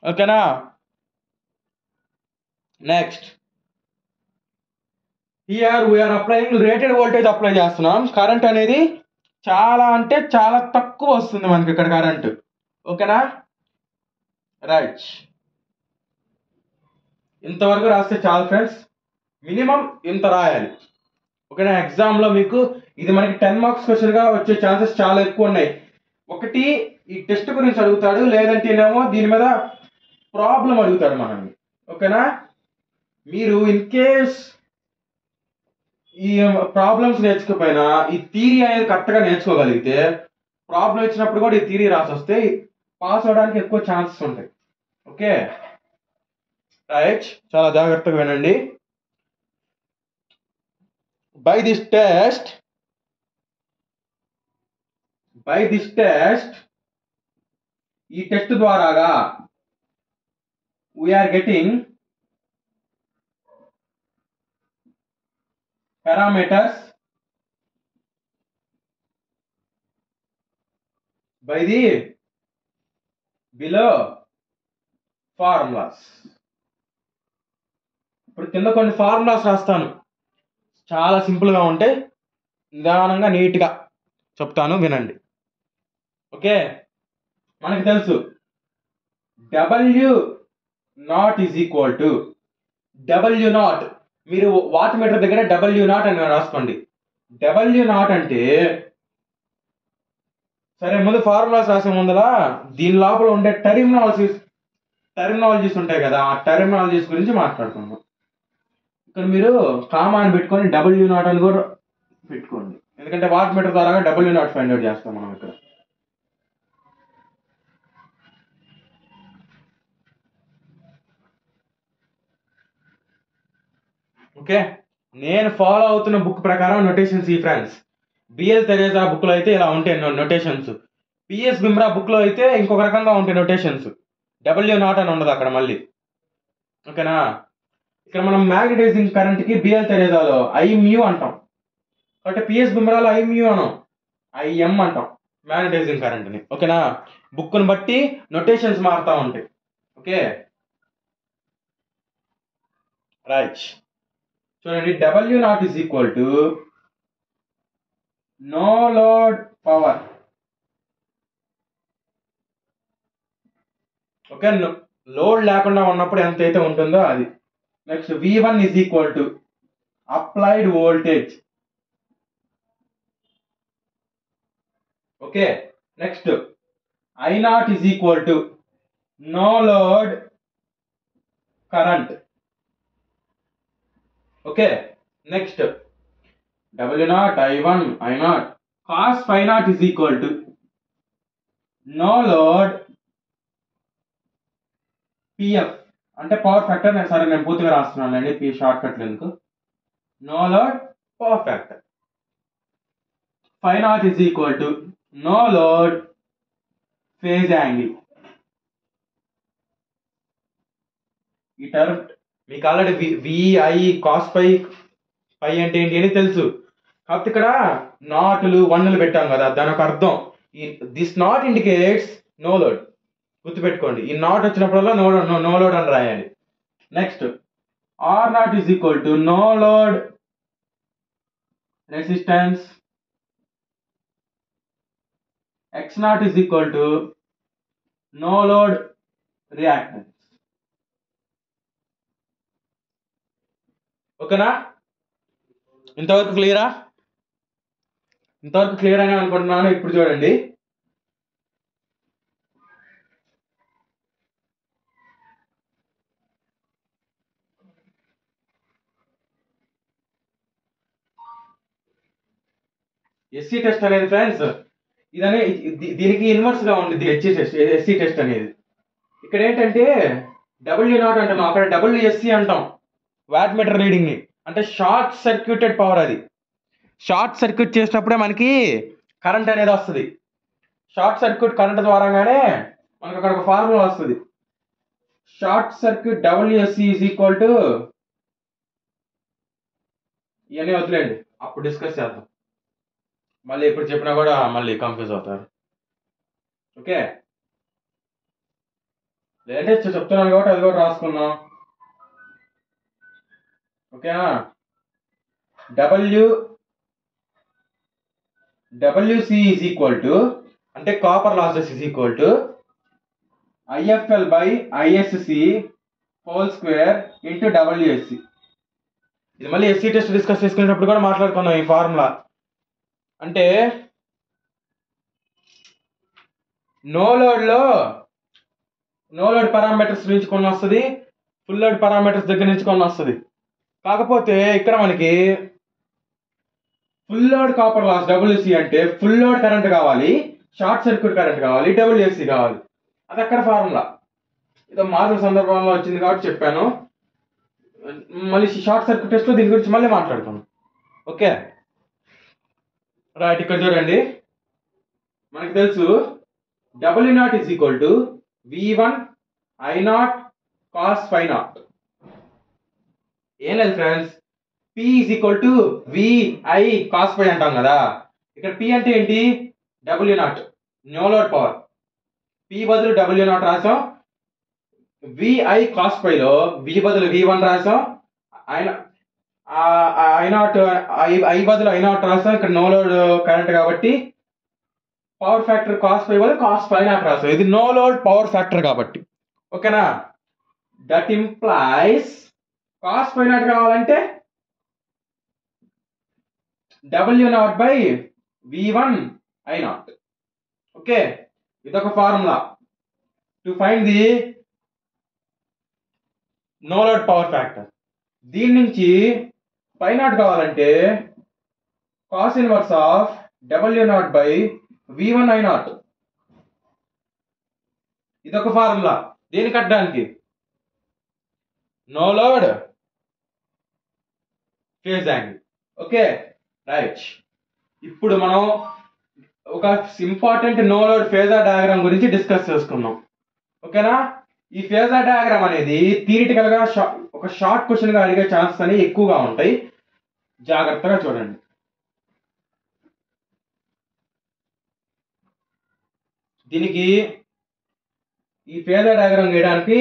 ఓకేనా? Next, here we are applying rated voltage apply చేస్తున్నాం. కరెంట్ అనేది చాలా అంటే చాలా తక్కువ వస్తుంది మనకి ఇక్కడ కరెంట్. ఓకేనా? రైట్, ఇంతవరకు రాస్తే చాలు ఫ్రెండ్స్. మినిమం ఇంత రాయాలి. ఓకేనా? ఎగ్జామ్లో మీకు ఇది మనకి 10 marks క్వశ్చన్గా వచ్చే ఛాన్సెస్ చాలా ఎక్కువ ఉన్నాయి. ఒకటి ఈ టెస్ట్ గురించి అడుగుతాడు, లేదంటేనేమో దీని మీద ప్రాబ్లం అడుగుతాడు మనల్ని. ఓకేనా? మీరు ఇన్ కేస్ ఈ ప్రాబ్లమ్స్ నేర్చుకోపోయినా ఈ థియరీ అనేది కరెక్ట్గా నేర్చుకోగలిగితే ప్రాబ్లం ఇచ్చినప్పుడు కూడా ఈ థియరీ రాసి వస్తే పాస్ అవడానికి ఎక్కువ ఛాన్సెస్ ఉంటాయి. ఓకే రైట్, చాలా జాగ్రత్తగా వినండి. బై దిస్ టెస్ట్ ఈ టెస్ట్ ద్వారాగా we are getting parameters by the below formulas. ఇప్పుడు కింద కొన్ని ఫార్ములాస్ రాస్తాను, చాలా సింపుల్గా ఉంటాయి, నిదానంగా నీట్గా చెప్తాను, వినండి. ఓకే, మనకి తెలుసు W0 is equal to W0. మీరు వాట్ మీటర్ దగ్గర W0 అని రాసుకోండి. W0 అంటే, సరే ముందు ఫార్ములాస్ రాసే ముందర దీని లోపల ఉండే టెర్మినాలజీస్ ఉంటాయి కదా, ఆ టెర్మినాలజీస్ గురించి మాట్లాడుకుందాం. ఇక్కడ మీరు కామా అని పెట్టుకొని W0 అని కూడా పెట్టుకోండి, ఎందుకంటే వాట్ మీటర్ ద్వారా W0 ఫైండ్ అవుట్ చేస్తాం మనం ఇక్కడ. ఓకే, నేను ఫాలో అవుతున్న బుక్ ప్రకారం నొటేషన్స్ ఈ ఫ్రెండ్స్. బిఎల్ తెరేజా బుక్లో అయితే ఇలా ఉంటాయి నొటేషన్స్. పిఎస్ బిమ్రా బుక్లో అయితే ఇంకొక రకంగా ఉంటాయి నొటేషన్స్. W0 అని ఉండదు అక్కడ మళ్ళీ. ఓకేనా? ఇక్కడ మనం మ్యాగ్నటైజింగ్ కరెంట్కి బిఎల్ తెరేజాలో Imu అంటాం, కాబట్టి పిఎస్ బిమ్రాలో Imu అనం, Im అంటాం మ్యాగ్నటైజింగ్ కరెంట్ని. ఓకేనా? బుక్ని బట్టి నొటేషన్స్ మారుతూ ఉంటాయి. ఓకే రైట్, చూడండి, W0 is equal to no load power. Okay, load లేకుండా ఉన్నప్పుడు ఎంత అయితే ఉంటుందో అది. Next, V1 is equal to applied voltage. Okay, next I0 is equal to no load current. Okay, next W0, I1, I0, cos φ0 is equal to no load PF అంటే power factor. సరే నేను పూర్తిగా రాస్తున్నాను అండి, P షార్ట్ కట్లు ఎందుకు. No load power factor. φ0 is equal to no load phase angle. ఈ term మీకు ఆల్రెడీ VI cos φ అంటే ఏంటి అని తెలుసు, కాకపోతే ఇక్కడ నాటులు 1లు పెట్టాం కదా, దాని ఒక అర్థం. This naught indicates no load. గుర్తుపెట్టుకోండి, ఈ నాట్ వచ్చినప్పుడల్లా నో లోడ్ అని రాయాలి. Next R naught is equal to no load resistance, X naught is equal to no load reactance. ఓకేనా? ఇంతవరకు క్లియరా? ఇంతవరకు క్లియర్ అని అనుకుంటున్నాను. ఇప్పుడు చూడండి, ఎస్సీ టెస్ట్ అనేది ఫ్రెండ్స్ దీనికి ఇన్వర్స్ గా ఉంది ఎస్సీ టెస్ట్ అనేది. ఇక్కడ ఏంటంటే W0 అంటాం, అక్కడ WSC అంటాం. వాట్ మీటర్ రీడింగ్ ని అంటే షార్ట్ సర్క్యూటెడ్ పవర్. అది షార్ట్ సర్క్యూట్ చేసినప్పుడే మనకి కరెంట్ అనేది వస్తుంది. షార్ట్ సర్క్యూట్ కరెంట్ ద్వారాగానే మనకు అక్కడ ఒక ఫార్ములా వస్తుంది. Short circuit WSC is equal to, ఇవన్నీ వదిలేండి, అప్పుడు డిస్కస్ చేద్దాం. మళ్ళీ ఇప్పుడు చెప్పినా కూడా మళ్ళీ కన్ఫ్యూజ్ అవుతారు. ఓకే, లేదంటే చెప్తున్నాను కాబట్టి అది కూడా రాసుకున్నాం. ఓకేనా? WC ఈజ్ ఈక్వల్ టు అంటే copper losses is equal to IFL by ISC whole square into WSC. ఇది మళ్ళీ ఎస్సీ టెస్ట్ డిస్కస్ చేసుకునేటప్పుడు కూడా మాట్లాడుకున్నాం ఈ ఫార్ములా. అంటే నో లోడ్ పారామీటర్స్ నుంచి కొన్ని వస్తుంది, ఫుల్ లోడ్ పారామీటర్స్ దగ్గర నుంచి కొన్ని వస్తుంది. కాకపోతే ఇక్కడ మనకి full load copper loss WC అంటే ఫుల్ లోడ్ కరెంట్ కావాలి, షార్ట్ సర్క్యూట్ కరెంట్ కావాలి, WSC కావాలి. అది అక్కడ ఫార్ములా. ఇదో మార్పుల సందర్భంలో వచ్చింది కాబట్టి చెప్పాను. మళ్ళీ షార్ట్ సర్క్యూట్ టెస్ట్ లో దీని గురించి మళ్ళీ మాట్లాడుతాను. Okay right. ఇక్కడ చూడండి, మనకు తెలుసు W0 is equal to V1 I0 cos ∅0. ఏం లేదు friends, P is equal to VI cos ∅ అంటాం కదా. ఇక్కడ P అంటే ఏంటి? W0, no load power. P బదులు W0 రాసాం, VI cos ∅ లో V బదులు V1 రాసాం, I బదులు I0 రాసాం. ఇక్కడ నో లోడ్ కరెంట్ కాబట్టి పవర్ ఫ్యాక్టర్ cos ∅ బదులు cos ∅0 రాసాం. ఇది నో లోడ్ పవర్ ఫ్యాక్టర్ కాబట్టి. ఓకేనా? దట్ ఇంప్లైస్ cos ∅0 కావాలంటే W0 by V1 I0. Okay, ఇదొక formula to find the no load power factor. దీని నుంచి ∅0 కావాలంటే cos inverse of W0 by V1 I0. ఇదొక ఫార్ములా దీన్ని కట్టడానికి. No load phase angle. Okay right. ఇప్పుడు మనం ఒక important no load phasor diagram గురించి డిస్కస్ చేసుకుందాం. ఓకేనా? ఈ ఫేజర్ డయాగ్రామ్ అనేది థియరిటికల్ గా ఒక షార్ట్ క్వశ్చన్ గా అడిగే ఛాన్సెస్ అనేవి ఎక్కువగా ఉంటాయి. జాగ్రత్తగా చూడండి. దీనికి ఈ ఫేజర్ డయాగ్రామ్ గీయడానికి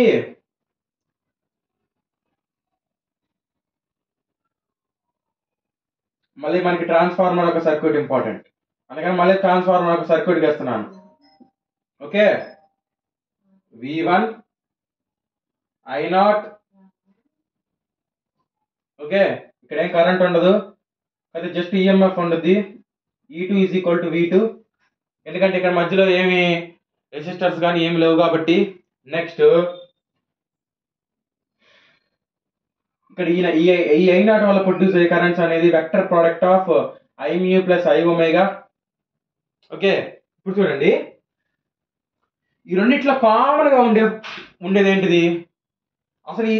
మళ్ళీ మనకి ట్రాన్స్ఫార్మర్ ఒక సర్క్యూట్ ఇంపార్టెంట్, అందుకని మళ్ళీ ట్రాన్స్ఫార్మర్ ఒక సర్క్యూట్ వేస్తున్నాను. Okay, V1 I0. ఓకే, ఇక్కడ ఏం కరెంట్ ఉండదు, అయితే జస్ట్ ఈఎంఎఫ్ ఉండదు. E2 is equal to V2, ఎందుకంటే ఇక్కడ మధ్యలో ఏమి రెసిస్టర్స్ కానీ ఏమి లేవు కాబట్టి. నెక్స్ట్ ఇక్కడ ఈ I0 వల్ల ప్రొడ్యూస్ అయ్యే కరెంట్స్ అనేది vector product of Imu plus Iω. Okay, ఇప్పుడు చూడండి, ఈ రెండిట్లో కామన్ గా ఉండేది ఏంటిది? అసలు ఈ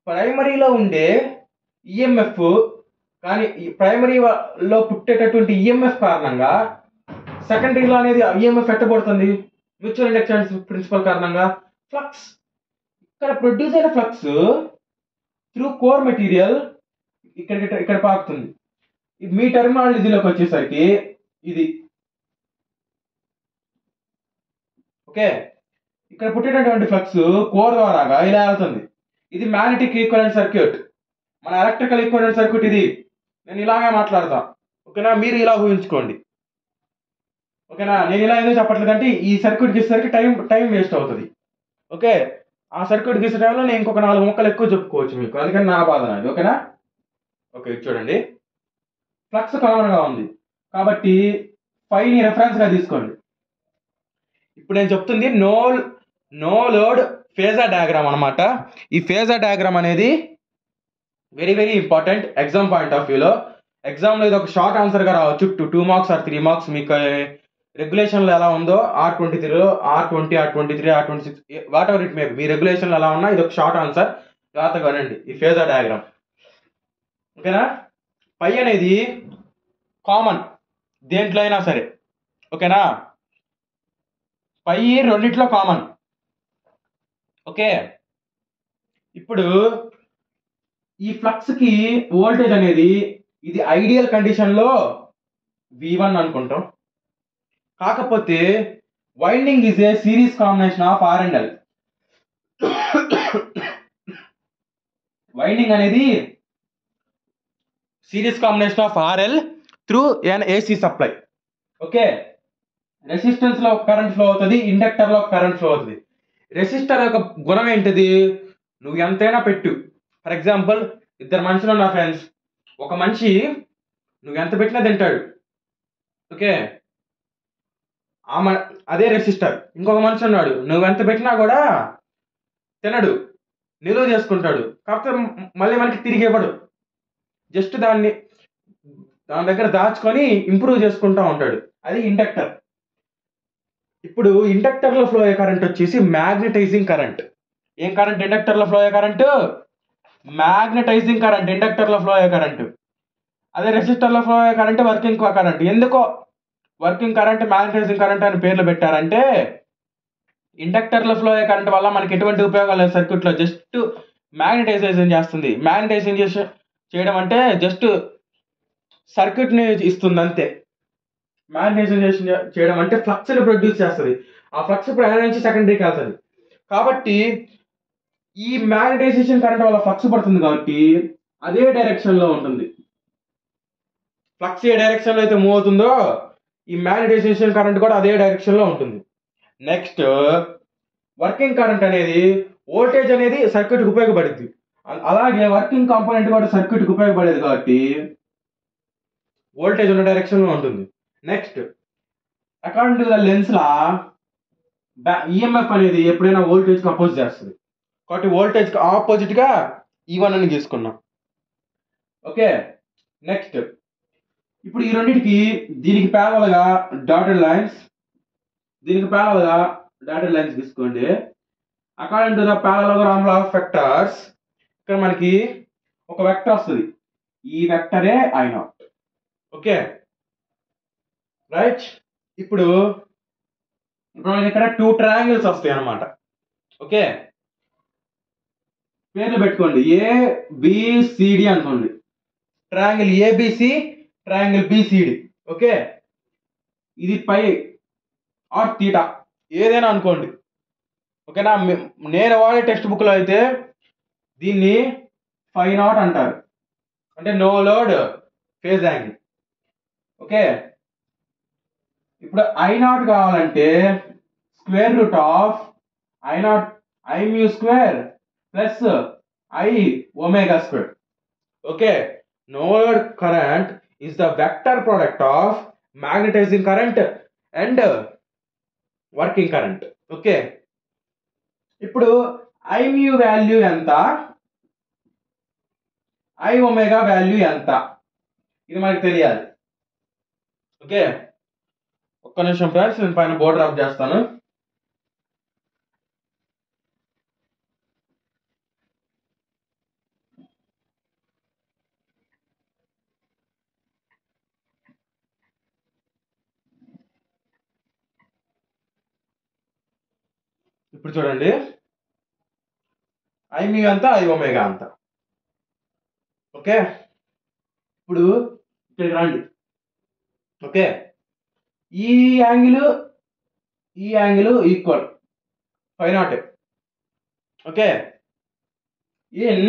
ప్రైమరీలో ఉండే ఈఎంఎఫ్ కానీ ప్రైమరీలో పుట్టేటటువంటి ఈఎంఎఫ్ కారణంగా సెకండరీలో అనేది ఈఎంఎఫ్ ఎట్టబడుతుంది? మ్యూచువల్ ఇండక్టెన్స్ ప్రిన్సిపల్ కారణంగా ఫ్లక్స్. ఇక్కడ ప్రొడ్యూస్ అయిన ఫ్లక్స్ త్రూ కోర్ మెటీరియల్ ఇక్కడ పాకుతుంది. మీ టెర్మినాలజీలోకి వచ్చేసరికి ఇది ఓకే, ఇక్కడ పుట్టినటువంటి ఫ్లక్స్ కోర్ ద్వారాగా ఇలా వెళ్తుంది. ఇది మ్యాగ్నెటిక్ ఈక్వలెంట్ సర్క్యూట్. మన ఎలక్ట్రికల్ ఈక్వలెంట్ సర్క్యూట్ ఇది. నేను ఇలాగే మాట్లాడతా. ఓకేనా, మీరు ఇలా ఊహించుకోండి. ఓకేనా, నేను ఇలా ఏదో చెప్పట్లేదంటే ఈ సర్క్యూట్ గీసేసరికి టైం వేస్ట్ అవుతుంది. ఓకే, ఆ సర్క్యూట్ గీసే టైంలో నేను ఇంకొక 4 ముక్కలు ఎక్కువ చెప్పుకోవచ్చు మీకు, అందుకని నా బాధ నాది. ఓకేనా, ఓకే, ఇది చూడండి, ఫ్లక్స్ కామన్ గా ఉంది కాబట్టి ఫైని రెఫరెన్స్ గా తీసుకోండి. ఇప్పుడు నేను చెప్తుంది నో లోడ్ ఫేజర్ డయాగ్రామ్ అనమాట. ఈ ఫేజర్ డయాగ్రామ్ అనేది very very important exam point of వ్యూలో. ఎగ్జామ్లో ఇది ఒక షార్ట్ ఆన్సర్గా రావచ్చు, 2 మార్క్స్ ఆర్ 3 మార్క్స్. మీకు రెగ్యులేషన్లో ఎలా ఉందో R23లో R20 R23 R26 whatever it may, మీ రెగ్యులేషన్లో ఎలా ఉన్నా ఇది ఒక షార్ట్ ఆన్సర్. జాగ్రత్తగా వినండి ఈ ఫేజర్ డయాగ్రామ్. ఓకేనా, పై అనేది కామన్ దేంట్లో అయినా సరే. ఓకేనా, పై రెండిట్లో కామన్. ఓకే, ఇప్పుడు ఈ ఫ్లక్స్ కి వోల్టేజ్ అనేది ఇది ఐడియల్ కండిషన్ లో V1 అనుకుంటాం. కాకపోతే winding is a series combination of R and L. Winding అనేది series combination of RL through an AC supply. Okay, resistance లో కరెంట్ ఫ్లో అవుతుంది, ఇండక్టర్ లో కరెంట్ ఫ్లో అవుతుంది. రెసిస్టర్ యొక్క గుణం ఏంటిది, నువ్వు ఎంతైనా పెట్టు. ఫర్ ఎగ్జాంపుల్, 2 మనుషులు ఉన్నారు ఫ్రెండ్స్, ఒక మనిషి నువ్వు ఎంత పెట్టినా తింటాడు. ఓకే, అదే రెసిస్టర్. ఇంకొక మనిషి ఉన్నాడు, నువ్వు ఎంత పెట్టినా కూడా తినడు, నిలువ చేసుకుంటాడు, కాకపోతే మళ్ళీ మనకి తిరిగి ఇవ్వడు, జస్ట్ దాని దగ్గర దాచుకొని ఇంప్రూవ్ చేసుకుంటా ఉంటాడు. అది ఇండక్టర్. ఇప్పుడు ఇండక్టర్ లో ఫ్లో అయ్యే కరెంట్ వచ్చేసి మ్యాగ్నెటైజింగ్ కరెంట్. ఏం కరెంట్ ఇండక్టర్ లో ఫ్లో అయ్యే కరెంట్? మ్యాగ్నెటైజింగ్ కరెంట్ ఇండక్టర్ లో ఫ్లో అయ్యే కరెంట్. అదే రెసిస్టర్ లో ఫ్లో అయ్యే కరెంట్ వర్కింగ్ కరెంట్. ఎందుకో వర్కింగ్ కరెంట్ మ్యాగ్నెటైజింగ్ కరెంట్ అని పేర్లు పెట్టారంటే, ఇండక్టర్ లో ఫ్లో అయ్యే కరెంట్ వల్ల మనకి ఎటువంటి ఉపయోగాలు లేదు సర్క్యూట్ లో, జస్ట్ మ్యాగ్నెటైజేషన్ చేస్తుంది. మ్యాగ్నెటైజేషన్ చేయడం అంటే జస్ట్ సర్క్యూట్ ని ఇస్తుంది అంతే. మ్యాగ్నెటైజేషన్ చేయడం అంటే ఫ్లక్స్ ని ప్రొడ్యూస్ చేస్తుంది. ఆ ఫ్లక్స్ ప్రైమరీ నుంచి సెకండరీకి వెళ్తుంది. కాబట్టి ఈ మ్యాగ్నెటైజేషన్ కరెంట్ వల్ల ఫ్లక్స్ పడుతుంది కాబట్టి అదే డైరెక్షన్ లో ఉంటుంది. ఫ్లక్స్ ఏ డైరెక్షన్ లో అయితే మూవ్ అవుతుందో ఈ మ్యాగ్నెటైజేషన్ కరెంట్ కూడా అదే డైరెక్షన్ లో ఉంటుంది. నెక్స్ట్, వర్కింగ్ కరెంట్ అనేది వోల్టేజ్ అనేది సర్క్యూట్ కి ఉపయోగపడుద్ది, అలాగే వర్కింగ్ కాంపోనెంట్ కూడా సర్క్యూట్ కి ఉపయోగపడేది కాబట్టి వోల్టేజ్ ఉన్న డైరెక్షన్ లో ఉంటుంది. Next, according to the lens law EMF అనేది ఎప్పుడైనా వోల్టేజ్ కి అపోజ్ చేస్తుంది. కాబట్టి వోల్టేజ్ కి ఆపోజిట్ గా E1 అని గీసుకున్నాం. ఓకే, నెక్స్ట్, ఇప్పుడు ఈ రెండింటికి దీనికి ప్యారల్ గా డాటెడ్ లైన్స్, దీనికి ప్యారల్ గా డాటెడ్ లైన్స్ తీసుకోండి. According to the parallelogram law of vectors ఇక్కడ మనకి ఒక వెక్టర్ వస్తుంది, ఈ వెక్టరే I0. Okay, right. ఇప్పుడు మనకి ఇక్కడ 2 ట్రయాంగిల్స్ వస్తాయి అన్నమాట. ఓకే, పేర్లు పెట్టుకోండి, ABCD అనుకోండి. Triangle ABC, triangle BCD. Okay, ఇది పై ఆర్ తీటా ఏదైనా అనుకోండి. ఓకేనా, నేను వాడే టెక్స్ట్ బుక్ లో అయితే దీన్ని φ0 అంటారు, అంటే no load phase angle. Okay, ఇప్పుడు I0 కావాలంటే square root of I0 I mu square plus I omega square. Okay, no load current is the vector product of magnetizing current and working current. Okay, ఇప్పుడు I mu value ఎంత, I omega value ఎంత, ఇది మనకు తెలియాలి. Okay, ఒక్క నిమిషం friends, నేను పైన బోర్డర్ ఆఫ్ చేస్తాను. ఇప్పుడు చూడండి, I mu అంత, I ఒమేగా అంత. ఓకే, ఇప్పుడు ఇక్కడికి రండి. ఓకే, ఈ యాంగిల్ ఈ angle equal phi naught. Okay, in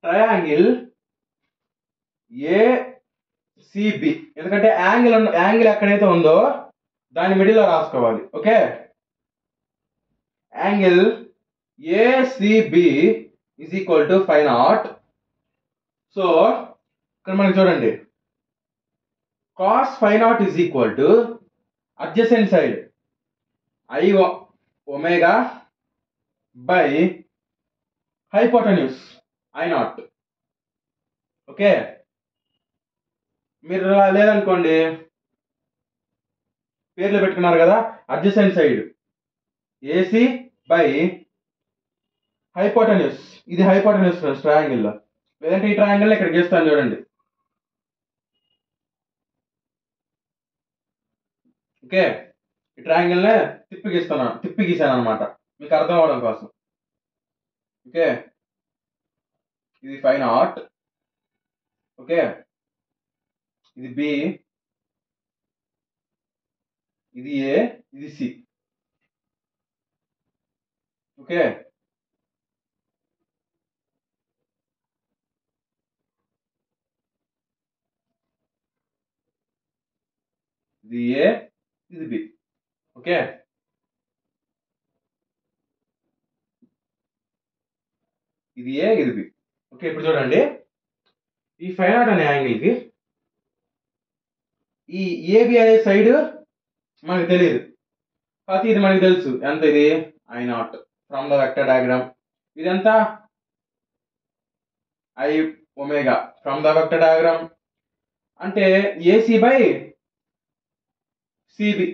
triangle ACB, ఎందుకంటే యాంగిల్ ఎక్కడైతే ఉందో దాని మిడిల్లో రాసుకోవాలి. Okay, angle ACB is equal to phi naught. So ఇక్కడ మనకి చూడండి, cos phi naught is equal to adjacent side I omega by hypotenuse I naught. Okay, మీరు లేదనుకోండి, పేర్లు పెట్టుకున్నారు కదా, adjacent side AC by hypotenuse, ఇది హైపోటెన్యూస్ ఫ్రెండ్స్ ట్రయాంగిల్లో. లేదంటే ఈ ట్రయాంగిల్ ఇక్కడ గీస్తాను చూడండి. ఓకే, ఈ ట్రయాంగిల్నే తిప్పి గీసాను అనమాట మీకు అర్థం అవడం కోసం. ఓకే, ఇది ఫై నాట్. ఓకే, ఇది బి, ఇది ఏ, ఇది సి. ఓకే, ఇది ఏ, ఇది బి. ఓకే, ఇది ఏ, ఇది బి. ఓకే, ఇప్పుడు చూడండి, ఈ ఫై నాట్ అనే యాంగిల్కి ఈ ఏబి అనే సైడ్ మనకు తెలియదు, కాకపోతే ఇది మనకు తెలుసు. ఎంత ఇది? I naught from the vector diagram. ఇదంతా I omega from the vector diagram. అంటే ఏసీ బై సిబి,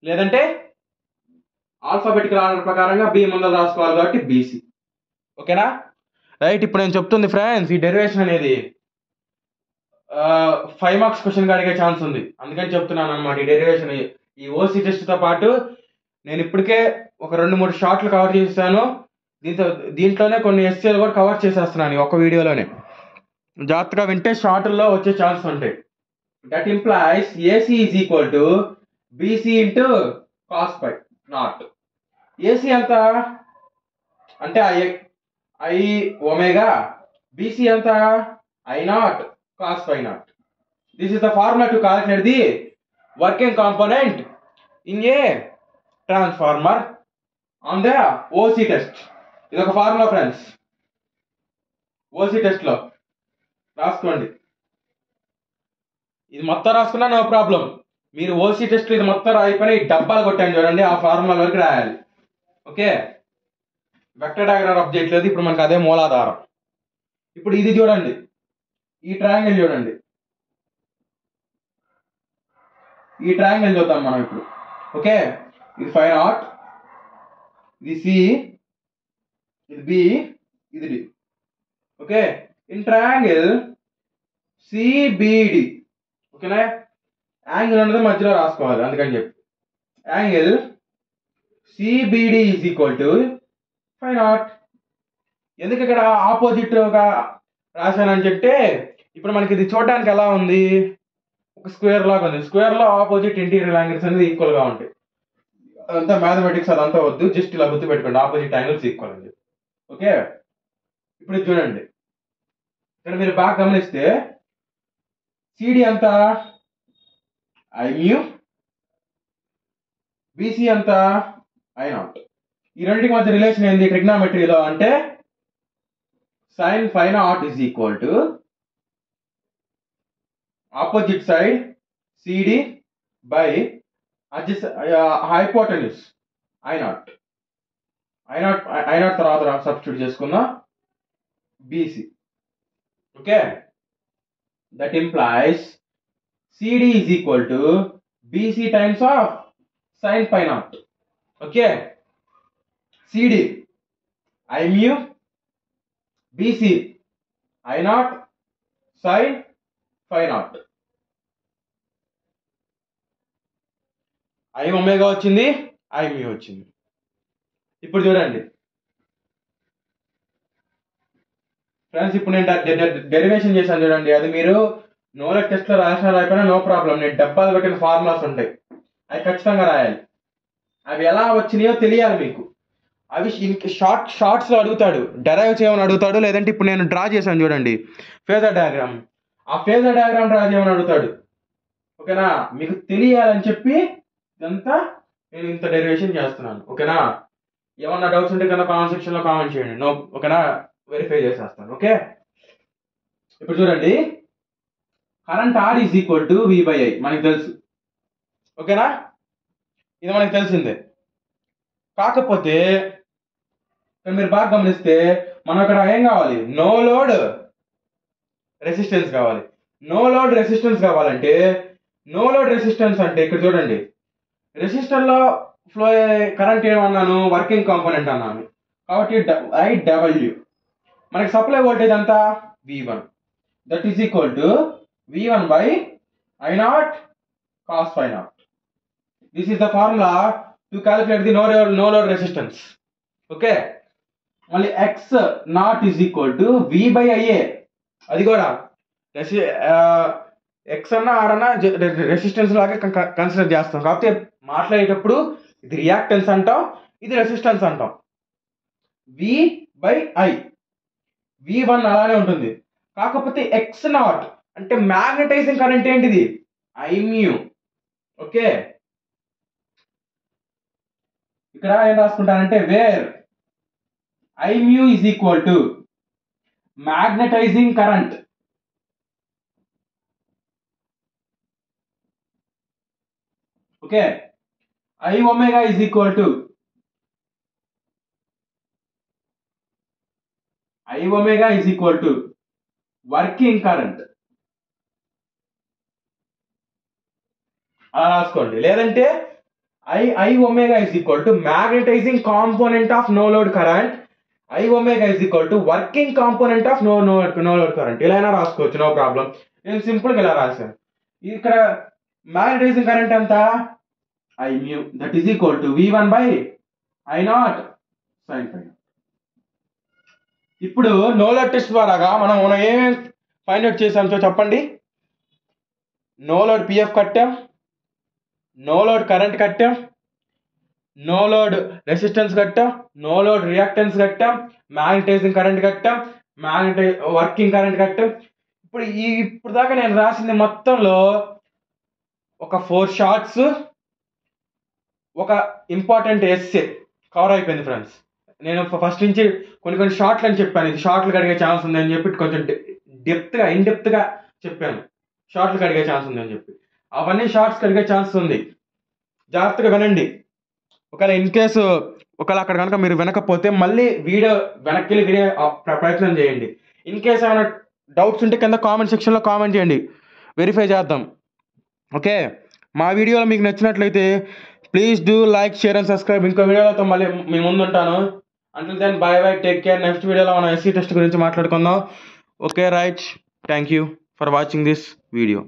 లేదంటే ఆల్ఫాబెటికల్ ఆర్డర్ ప్రకారంగా బి ముందర రాసుకోవాలి కాబట్టి బీసీ. ఓకేనా? రైట్, ఇప్పుడు నేను చెప్తుంది ఫ్రెండ్స్, ఈ డెరివేషన్ అనేది 5 మార్క్స్ క్వశ్చన్ అడిగే ఛాన్స్ ఉంది, అందుకని చెప్తున్నాను అనమాట. ఈ డెరివేషన్, ఈ ఓసీ టెస్ట్తో పాటు నేను ఇప్పటికే ఒక 2-3 షార్ట్లు కవర్ చేశాను. దీంట్లోనే కొన్ని ఎస్ఏలు కూడా కవర్ చేసేస్తున్నాను ఒక వీడియోలోనే. జాగ్రత్తగా వింటే షార్ట్లో వచ్చే ఛాన్స్ ఉంటాయి. That implies AC is equal to BC into cos phi naught. AC ఎంత అంటే ఐ ఒమేగా, బీసీ ఎంత I naught cos phi naught. This is the formula to calculate the working component in a transformer on the OC test. ఇది ఒక formula friends, OC test లో రాసుకోండి. ఇది మొత్తం రాసుకున్నా నో ప్రాబ్లం. మీరు ఓసీ టెస్ట్ ఇది మొత్తం అయిపోయినా ఈ డబ్బాలు కొట్టాను చూడండి, ఆ ఫార్ములా వరకు రాయాలి. ఓకే, వెక్టర్ డయాగ్రామ్ ఆబ్జెక్ట్ లేదు, ఇప్పుడు మనకు అదే మూలాధారం. ఇప్పుడు ఇది చూడండి, ఈ ట్రయాంగిల్ చూడండి, ఈ ట్రయాంగిల్ చూద్దాం మనం ఇప్పుడు. ఓకే, ఇది ఫై నాట్, ఇది సి, ఇది బి, ఇది D. Okay, in triangle CBD. ఓకేనా, యాంగిల్ అనేది మధ్యలో రాసుకోవాలి, అందుకని చెప్పి angle CBD is equal to phi naught. ఎందుకు ఇక్కడ ఆపోజిట్గా రాశానని చెప్తే, ఇప్పుడు మనకి ఇది చూడడానికి ఎలా ఉంది, ఒక స్క్వేర్ లాగా ఉంది. స్క్వేర్ లో ఆపోజిట్ ఇంటీరియర్ యాంగిల్స్ అనేది ఈక్వల్ గా ఉంటాయి. అదంతా మ్యాథమెటిక్స్, అదంతా వద్దు, జస్ట్ ఇలా గుర్తు పెట్టుకోండి, ఆపోజిట్ యాంగిల్స్ ఈక్వల్ అని. ఓకే, ఇప్పుడు చూడండి, ఇక్కడ మీరు బాగా గమనిస్తే సిడి ఎంత ఐ మ్యూ, బీసీ ఎంత ఐ నాట్. ఈ రెండింటి మధ్య రిలేషన్ ఏంది ట్రిగ్నామెట్రీలో అంటే sin phi naught is equal to opposite side CD by hypotenuse I naught. I naught తర్వాత సబ్స్టిట్యూట్ చేసుకుందాం BC. Okay, that implies CD is equal to BC times of sin phi naught. Okay, CD I mu, BC I naught sin phi naught. I omega వచ్చింది, I mu వచ్చింది. ఇప్పుడు చూడండి friends, ఇప్పుడు నేను derivation చేశాను చూడండి, అది మీరు నోలెట్ టెస్ట్ లో రాసిన అయిపోయినా నో ప్రాబ్లం. నేను డబ్బాలు పెట్టిన ఫార్ములాస్ ఉంటాయి, అవి ఖచ్చితంగా రాయాలి. అవి ఎలా వచ్చినాయో తెలియాలి మీకు. అవి షార్ట్స్లో అడుగుతాడు, డెరైవ్ చేయమని అడుగుతాడు, లేదంటే ఇప్పుడు నేను డ్రా చేశాను చూడండి ఫేజర్ డయాగ్రామ్, ఆ ఫేజర్ డయాగ్రామ్ డ్రా చేయమని అడుగుతాడు. ఓకేనా, మీకు తెలియాలని చెప్పి ఇదంతా నేను ఇంత డెరివేషన్ చేస్తున్నాను. ఓకేనా, ఏమన్నా డౌట్స్ ఉంటే కింద కామెంట్ సెక్షన్లో కామెంట్ చేయండి. ఓకేనా, వెరిఫై చేసేస్తాను. ఓకే, ఇప్పుడు చూడండి, current R is equal to V/I మనకి తెలుసు. ఓకేనా, ఇది మనకి తెలిసిందే. కాకపోతే మీరు బాగా గమనిస్తే మనం ఇక్కడ ఏం కావాలి, నో లోడ్ రెసిస్టెన్స్ కావాలి. నో లోడ్ రెసిస్టెన్స్ కావాలంటే, నో లోడ్ రెసిస్టెన్స్ అంటే ఇక్కడ చూడండి, రెసిస్టర్లో ఫ్లో కరెంట్ ఏమన్నాను, వర్కింగ్ కాంపోనెంట్ అన్నాను. కాబట్టి IW మనకి సప్లై వోల్టేజ్ అంతా V1, that is equal to V1/I0 cos ∅0. This is the formula to calculate the no load resistance. Okay, మళ్ళీ X0 is equal to V/IA. అది కూడా ఎక్స్ అన్నా are అన్నా రెసిస్టెన్స్ లాగా కన్సిడర్ చేస్తాం. కాకపోతే మాట్లాడేటప్పుడు ఇది రియాక్టెన్స్ అంటాం, ఇది రెసిస్టెన్స్ అంటాం. V/I, V1 అలానే ఉంటుంది. కాకపోతే X0 అంటే మ్యాగ్నటైజింగ్ కరెంట్ ఏంటిది, Imu. ఓకే, ఇక్కడ ఏం రాసుకుంటానంటే where Imu is equal to magnetising current. Okay, I omega is equal to working current. అలా రాసుకోండి. లేదంటే I omega is equal to magnetising component of no load current, I omega is equal to working component of no load current. ఇలా అయినా రాసుకోవచ్చు, no problem. నేను సింపుల్గా ఇలా రాశాను. ఇక్కడ మ్యాగ్నటైజింగ్ కరెంట్ అంతా Imu, that is equal to V1/I0 sin ∅0. ఇప్పుడు నో లోడ్ టెస్ట్ ద్వారాగా మనం ఏమేమి ఫైండ్ అవుట్ చేసామో చెప్పండి. నో లోడ్ PF కట్టాం, నో లోడ్ కరెంట్ కట్టాం, నో లోడ్ రెసిస్టెన్స్ కట్టాం, నో లోడ్ రియాక్టెన్స్ కట్టాం, మ్యాగ్నటైజింగ్ కరెంట్ కట్టాం, వర్కింగ్ కరెంట్ కట్టాం. ఇప్పుడు దాకా నేను రాసింది మొత్తంలో ఒక 4 షార్ట్స్, ఒక ఇంపార్టెంట్ ఎస్సే కవర్ అయిపోయింది ఫ్రెండ్స్. నేను ఫస్ట్ నుంచి కొన్ని షార్ట్లు అని చెప్పాను, ఇది షార్ట్లు అడిగే ఛాన్స్ ఉంది అని చెప్పి కొంచెం ఇన్డెప్త్గా చెప్పాను. షార్ట్లు అడిగే ఛాన్స్ ఉంది అని చెప్పి అవన్నీ షార్ట్స్ అడిగే ఛాన్స్ ఉంది. జాగ్రత్తగా వినండి. ఒకవేళ ఇన్ కేసు అక్కడ కనుక మీరు వినకపోతే మళ్ళీ వీడియో వెనక్కి వినే ప్రయత్నం చేయండి. ఇన్ కేసు ఏమైనా డౌట్స్ ఉంటే కింద కామెంట్ సెక్షన్లో కామెంట్ చేయండి, వెరిఫై చేద్దాం. ఓకే, మా వీడియోలో మీకు నచ్చినట్లయితే please do like, share and subscribe. ఇంకో వీడియోలతో మళ్ళీ మీ ముందు ఉంటాను. Until then bye bye, take care. Next వీడియోలో మనం SC టెస్ట్ గురించి మాట్లాడుకుందాం. Okay right, thank you for watching this video.